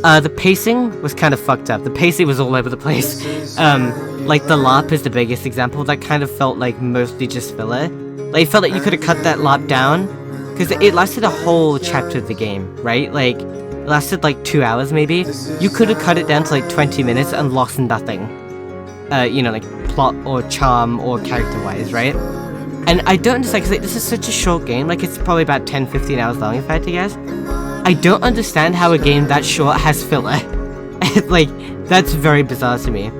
The pacing was kind of fucked up. The pacing was all over the place. Like, the LARP is the biggest example. That kind of felt like mostly just filler. Like, it felt like you could have cut that LARP down, because it lasted a whole chapter of the game, right? Like, it lasted like 2 hours maybe. You could have cut it down to like 20 minutes and lost nothing. You know, like, plot or charm or character-wise, right? And I don't understand, because, like, this is such a short game. Like, it's probably about 10-15 hours long, if I had to guess. I don't understand how a game that short has filler. Like, that's very bizarre to me.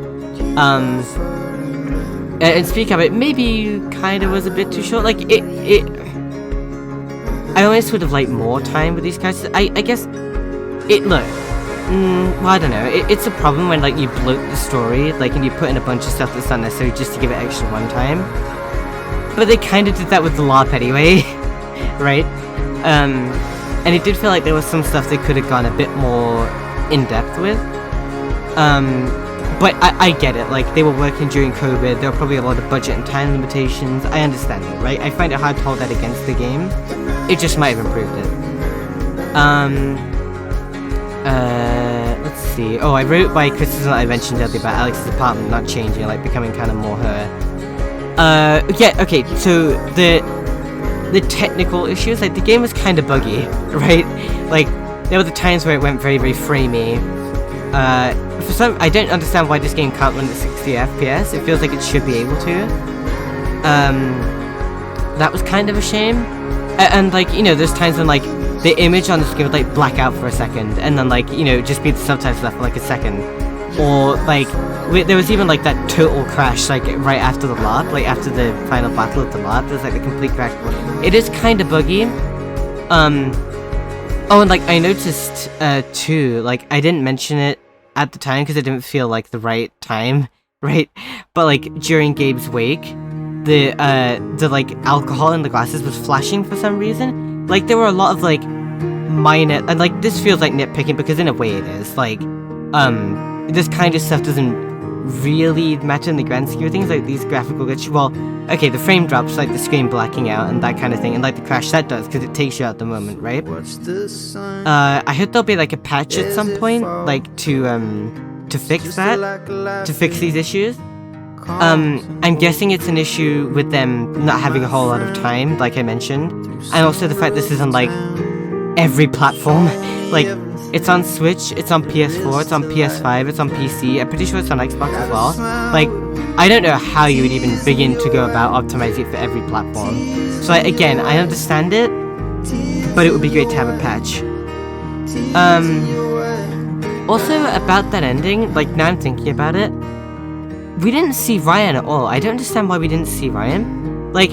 And speaking of it, maybe kind of was a bit too short. Like, I always would have liked more time with these characters. I guess, look, well, I don't know. It's a problem when, like, you bloat the story, like, and you put in a bunch of stuff that's not necessary just to give it extra runtime. But they kind of did that with the LARP anyway, right? And it did feel like there was some stuff they could have gone a bit more in-depth with. But I get it, like, they were working during COVID, there were probably a lot of budget and time limitations, I understand it, right? I find it hard to hold that against the game. It just might have improved it. Let's see. Oh, I wrote my criticism that I mentioned earlier about Alex's apartment not changing, like, becoming kind of more her. Yeah, okay, so the technical issues, like, the game was kind of buggy, right? Like, there were the times where it went very, very framey. For some, I don't understand why this game can't run at 60 FPS. It feels like it should be able to. That was kind of a shame. And, like, you know, there's times when, like, the image on the screen would, like, black out for a second, and then, like, you know, just be the subtitles left for, like, a second. Or, like, there was even, like, that total crash, like, right after the LARP, like, after the final battle of the LARP, there's, like, the complete crash. It is kind of buggy. Oh, and, like, I noticed, too, like, I didn't mention it at the time because it didn't feel like the right time, right? But, like, during Gabe's wake, the like, alcohol in the glasses was flashing for some reason. Like, there were a lot of, like, minor, and, like, this feels like nitpicking because in a way it is, like, this kind of stuff doesn't really matter in the grand scheme of things, like these graphical glitches. Well, okay, the frame drops, like the screen blacking out and that kind of thing, and like the crash, that does, because it takes you out the moment, right? I hope there'll be like a patch at some point, like to fix that, to fix these issues. I'm guessing it's an issue with them not having a whole lot of time, like I mentioned, and also the fact this is on like every platform. Like, it's on Switch, it's on PS4, it's on PS5, it's on PC, I'm pretty sure it's on Xbox as well. Like, I don't know how you would even begin to go about optimizing it for every platform. So again, I understand it, but it would be great to have a patch. Also, about that ending, like, now I'm thinking about it, we didn't see Ryan at all. I don't understand why we didn't see Ryan. Like,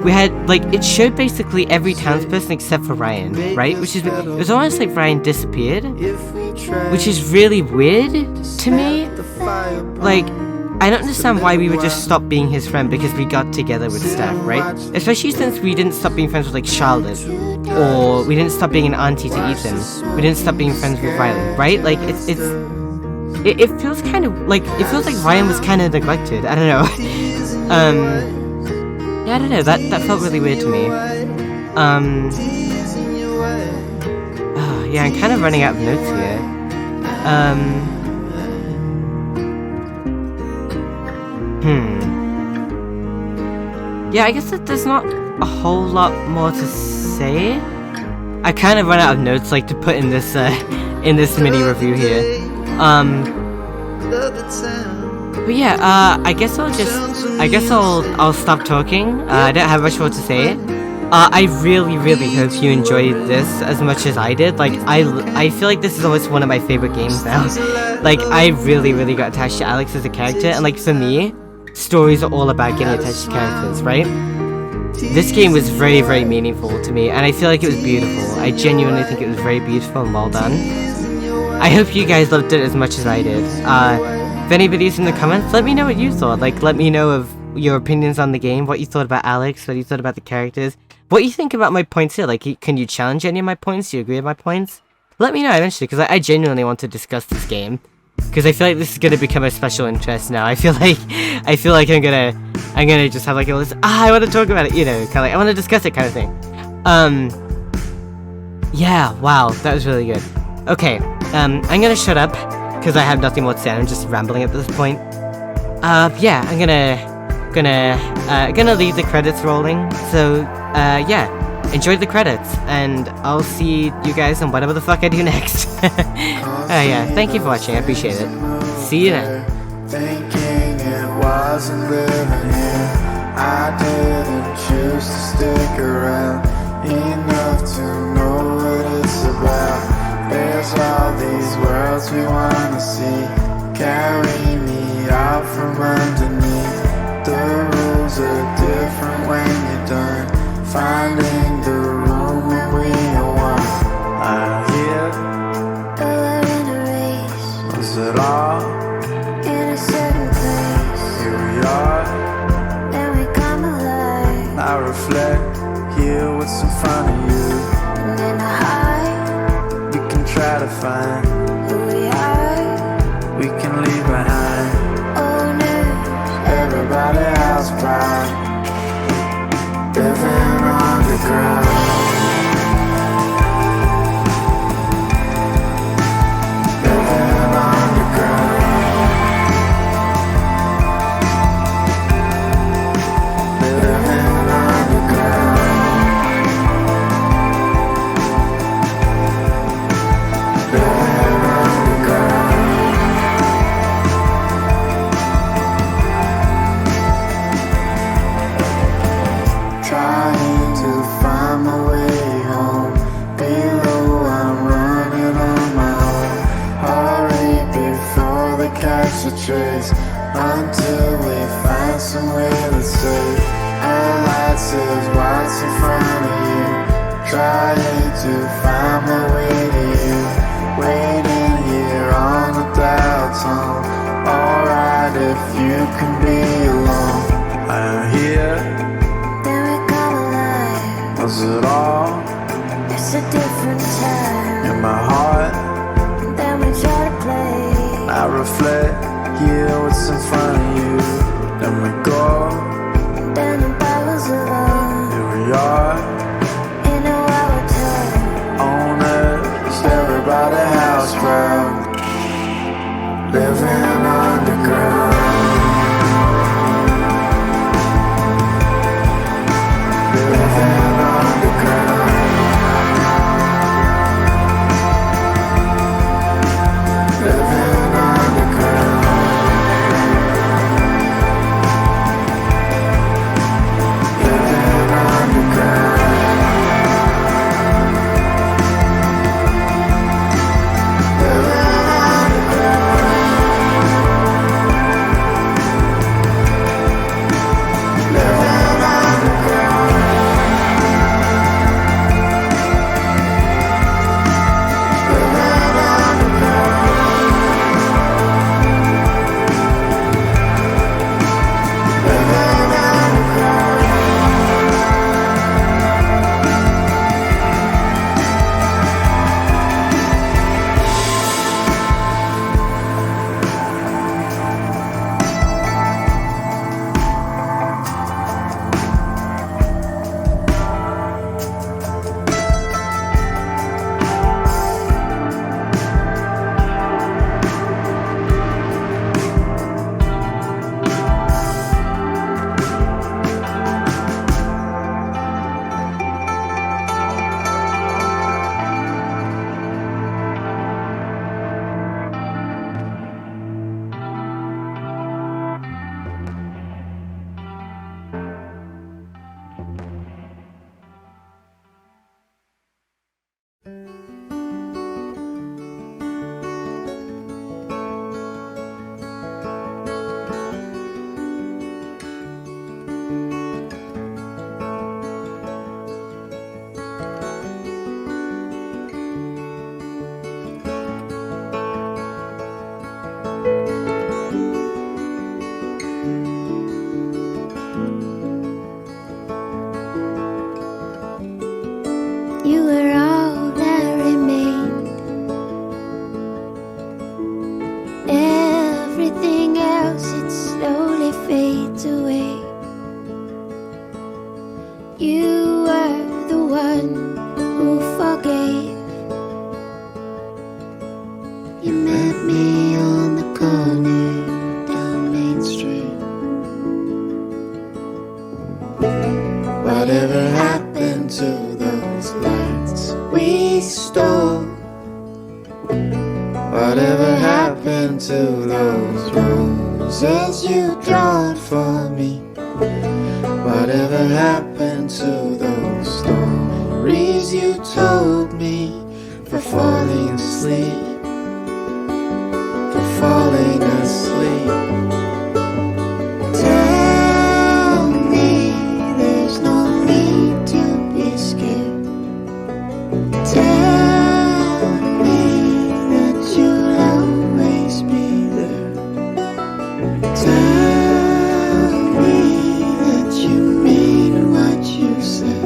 we had, like, it showed basically every townsperson except for Ryan, right? Which is, it was almost like Ryan disappeared, which is really weird to me. Like, I don't understand why we would just stop being his friend because we got together with Steph, right? Especially since we didn't stop being friends with, like, Charlotte, or we didn't stop being an auntie to Ethan, we didn't stop being friends with Riley, right? Like, it feels kind of, like, it feels like Ryan was kind of neglected, I don't know. Yeah, I don't know, that felt really weird to me. Yeah, I'm kind of running out of notes here. Yeah, I guess that there's not a whole lot more to say. I kind of run out of notes, like, to put in this mini review here. But yeah, I guess I'll stop talking. I don't have much more to say. I really, really hope you enjoyed this as much as I did. Like, I feel like this is almost one of my favorite games now. Like, I really, really got attached to Alex as a character, and like, for me, stories are all about getting attached to characters, right? This game was very, very meaningful to me, and I feel like it was beautiful. I genuinely think it was very beautiful and well done. I hope you guys loved it as much as I did. If anybody's in the comments, let me know what you thought. Like, let me know of your opinions on the game, what you thought about Alex, what you thought about the characters, what you think about my points here. Like, can you challenge any of my points? Do you agree with my points? Let me know eventually, because I genuinely want to discuss this game. Because I feel like this is gonna become a special interest now. I feel like I'm gonna just have like a list. I want to talk about it, you know, kind of like I want to discuss it, kind of thing. Yeah, wow, that was really good. Okay, I'm gonna shut up because I have nothing more to say. I'm just rambling at this point. Yeah, I'm gonna leave the credits rolling. So, yeah, enjoy the credits, and I'll see you guys on whatever the fuck I do next. Yeah, thank you for watching. I appreciate it. See you then. Thinking it wasn't living here, I didn't choose to stick around enough to know what it's about. There's all these worlds we wanna see, carry me out from underneath. The rules are different when you're done finding the room where we are one. I'm here, was it all in a certain place? Here we are, and we come alive. I reflect here what's in front of you, and in the high we can try to find who we are. We can leave behind owners, everybody else proud, living underground. Until we find somewhere that's safe. Our light says what's in front of you, trying to find my way to you, waiting here on the dial tone. Alright if you can be alone. I'm here, then we come alive. Was it all? It's a different time. In my heart, then we try reflect, hear what's in front of you. Then we go, Then the bubbles of all here we are, in a wild tale. owners, everybody house proud, living underground. Living underground. Living underground. Living underground. You were all that remained. Everything else, it slowly fades away. You were the one who forgave. You met me on the corner down Main Street. Whatever happened to those lights we stole? Whatever happened to those roses you drawed for me? Whatever happened to those stories you told me? For falling asleep, for falling asleep. Tell me there's no need to be scared. Tell me that you'll always be there. Tell me that you mean what you said,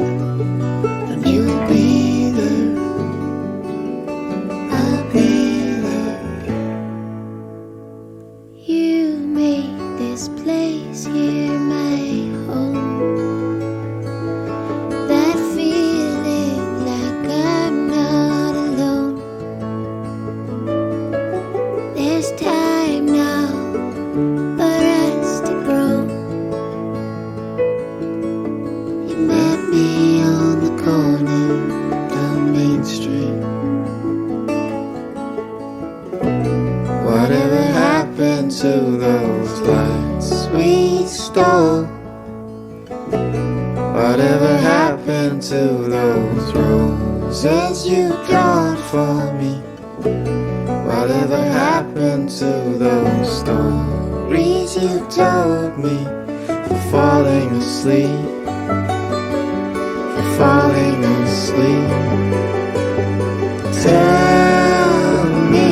and you'll be there. I'll be there. You made this place here my home. That feeling like I'm not alone. There's time now for us to grow. You met me on the corner down Main Street. Whatever happened to those lights we stole? Whatever happened to those roses you drawed for me? Whatever happened to those stories you told me? For falling asleep, for falling asleep. Tell me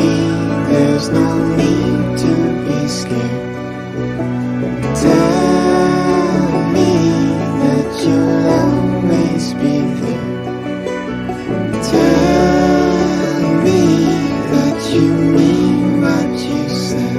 there's no need to be scared. Tell me that you'll always be there. Tell me that you mean what you said,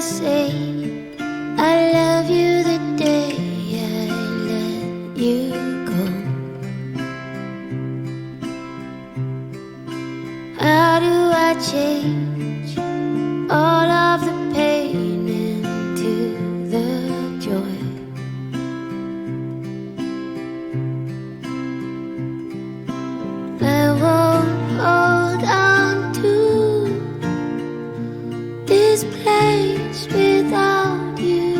say I love you the day I let you go? How do I change all of the pain into the joy? I won't hold on to this place without you.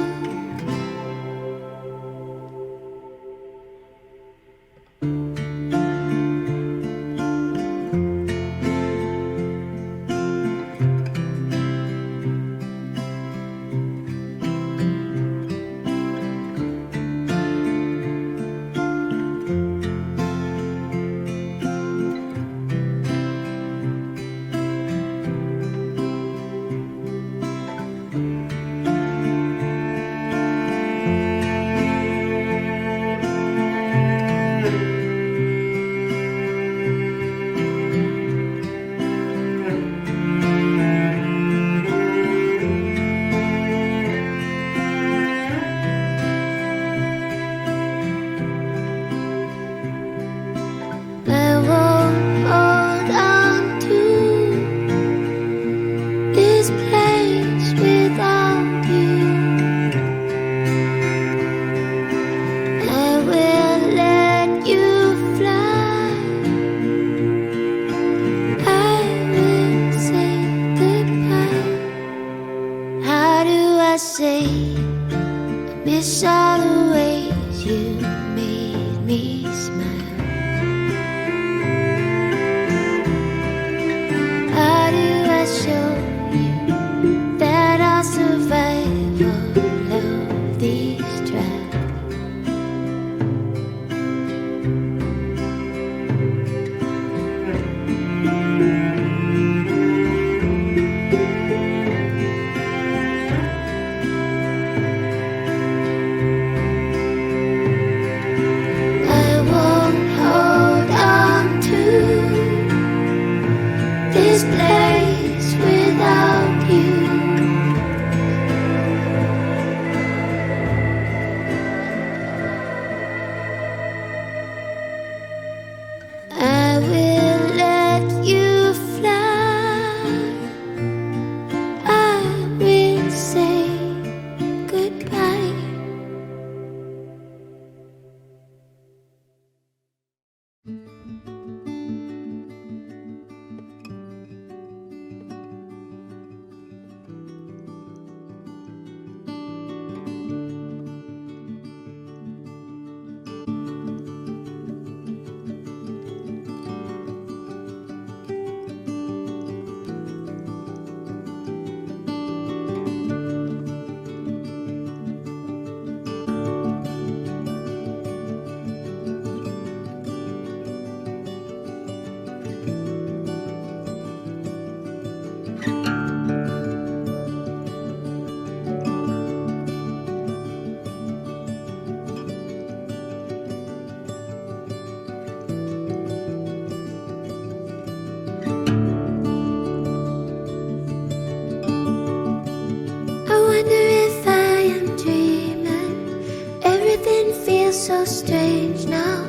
I won't hold on to this place without you. I will let you fly. I will say goodbye. How do I say I miss all the ways you made me smile? How do I show you that I'll survive all of these trials? I won't hold on to this place without you. I will let you fly. I will say goodbye. I wonder if I am dreaming. Everything feels so strange now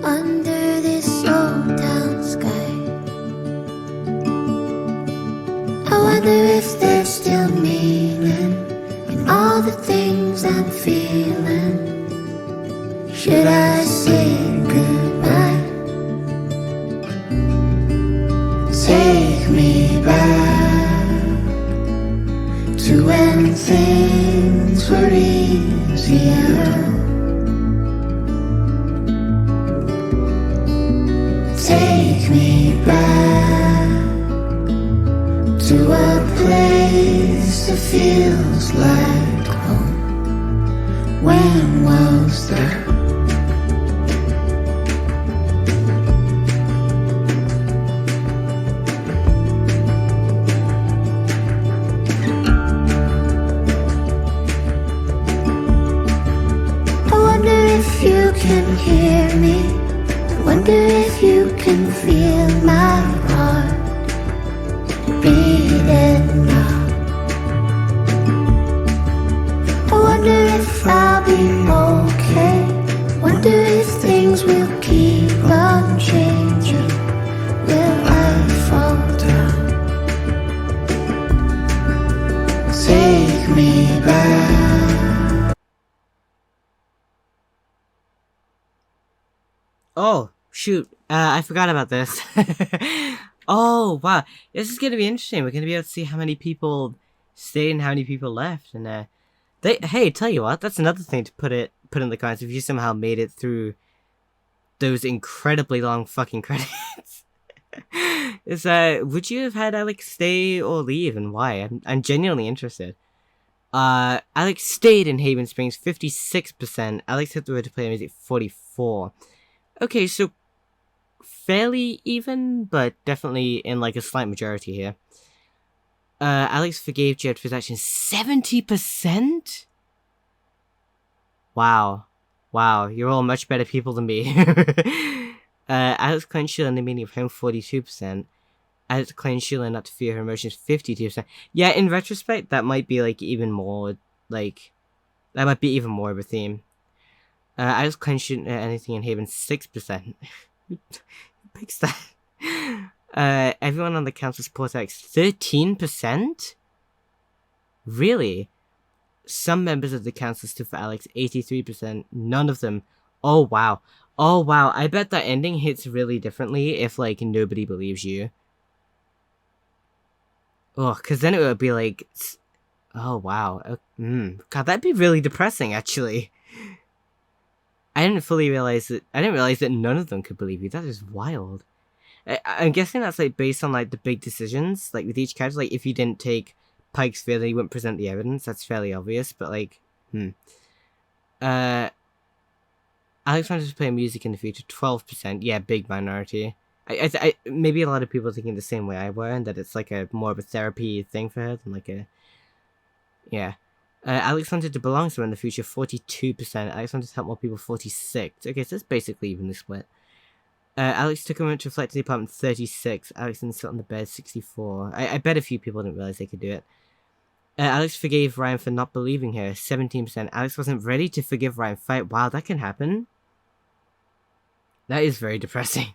under this old town sky. I wonder if there's still meaning in all the things I'm feeling. Should I say goodbye? Take me back to when things were easier. Take me back to a place that feels like home. When was that? You can hear me. I wonder if you can feel my heart beating now. I'm changing. Will I fall down? Take me back. Oh, shoot. I forgot about this. Oh, wow. This is gonna be interesting. We're gonna be able to see how many people stayed and how many people left. And, hey, tell you what, that's another thing to put in the comments if you somehow made it through those incredibly long fucking credits. Is, would you have had Alex stay or leave, and why? I'm genuinely interested. Alex stayed in Haven Springs, 56%. Alex hit the road to play music, 44%. Okay, so fairly even, but definitely in like a slight majority here. Alex forgave Jed for his actions, 70%? Wow. Wow, you're all much better people than me. Alex claimed Sheila in the meaning of home, 42%. Alex claimed Sheila not to fear her emotions, 52%. Yeah, in retrospect, that might be like even more, like, that might be even more of a theme. Alex claimed she didn't know anything in Haven, 6%. Picks that. Everyone on the council supports Alex, 13%? Really? Some members of the council stood for Alex, 83%. None of them. Oh, wow. Oh, wow. I bet that ending hits really differently if, like, nobody believes you. Oh, because then it would be like... Oh, wow. God, that'd be really depressing, actually. I didn't realize that none of them could believe you. That is wild. I'm guessing that's, like, based on, like, the big decisions. Like, with each character, like, if you didn't take Pike's fear, then you wouldn't present the evidence. That's fairly obvious, but, like, Alex wanted to play music in the future, 12%. Yeah, big minority. I maybe a lot of people are thinking the same way I were, and that it's, like, a more of a therapy thing for her than, like, a... Yeah. Alex wanted to belong somewhere in the future, 42%. Alex wanted to help more people, 46%. Okay, so it's basically evenly split. Alex took a moment to reflect in the apartment, 36%. Alex didn't sit on the bed, 64%. I bet a few people didn't realize they could do it. Alex forgave Ryan for not believing her, 17%. Alex wasn't ready to forgive Ryan. Fight. Wow, that can happen. That is very depressing.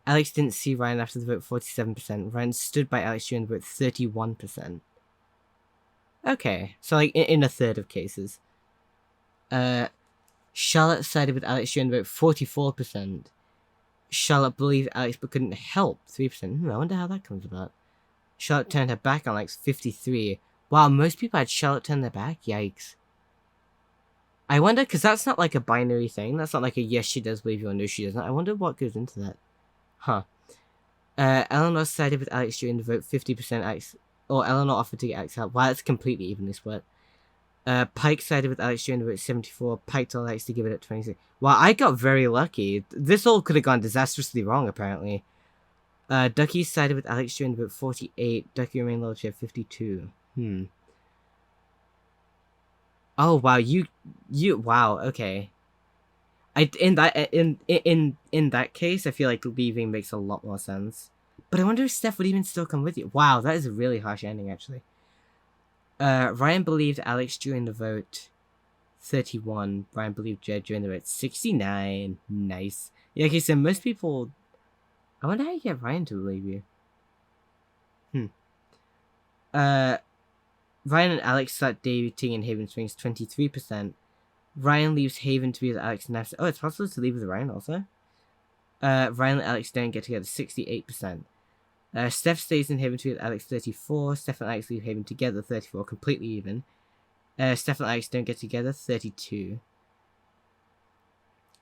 Alex didn't see Ryan after the vote, 47%. Ryan stood by Alex during the vote, 31%. Okay, so like in a third of cases. Charlotte sided with Alex during the vote, 44%. Charlotte believed Alex but couldn't help, 3%. I wonder how that comes about. Charlotte turned her back on Alex, 53%. Wow, most people had Charlotte turn their back? Yikes. I wonder, because that's not like a binary thing. That's not like a yes, she does believe you or no, she doesn't. I wonder what goes into that. Huh. Eleanor sided with Alex during the vote, 50% Alex... Or Eleanor offered to get Alex help. Wow, that's completely evenly split. Pike sided with Alex during the vote, 74%. Pike told Alex to give it at 26%. Wow, I got very lucky. This all could have gone disastrously wrong, apparently. Ducky sided with Alex during the vote, 48%. Ducky remained loyal to her, 52%. Oh, wow, you, wow, okay. In that case, I feel like leaving makes a lot more sense. But I wonder if Steph would even still come with you. Wow, that is a really harsh ending, actually. Ryan believed Alex during the vote, 31%. Ryan believed Jed during the vote, 69%. Nice. Yeah, okay, so most people... I wonder how you get Ryan to believe you. Ryan and Alex start dating in Haven Springs, 23%. Ryan leaves Haven to be with Alex and after... Oh, it's possible to leave with Ryan also? Ryan and Alex don't get together, 68%. Steph stays in Haven to be with Alex, 34%. Steph and Alex leave Haven together, 34%. Completely even. Steph and Alex don't get together, 32%.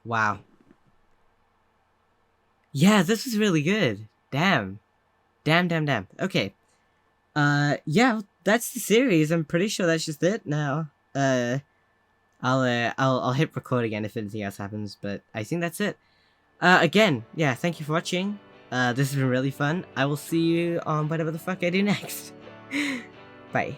Wow. Yeah, this is really good. Damn. Damn. Okay. Yeah, that's the series. I'm pretty sure that's just it now. I'll hit record again if anything else happens, but I think that's it. Again, yeah, thank you for watching. This has been really fun. I will see you on whatever the fuck I do next. Bye.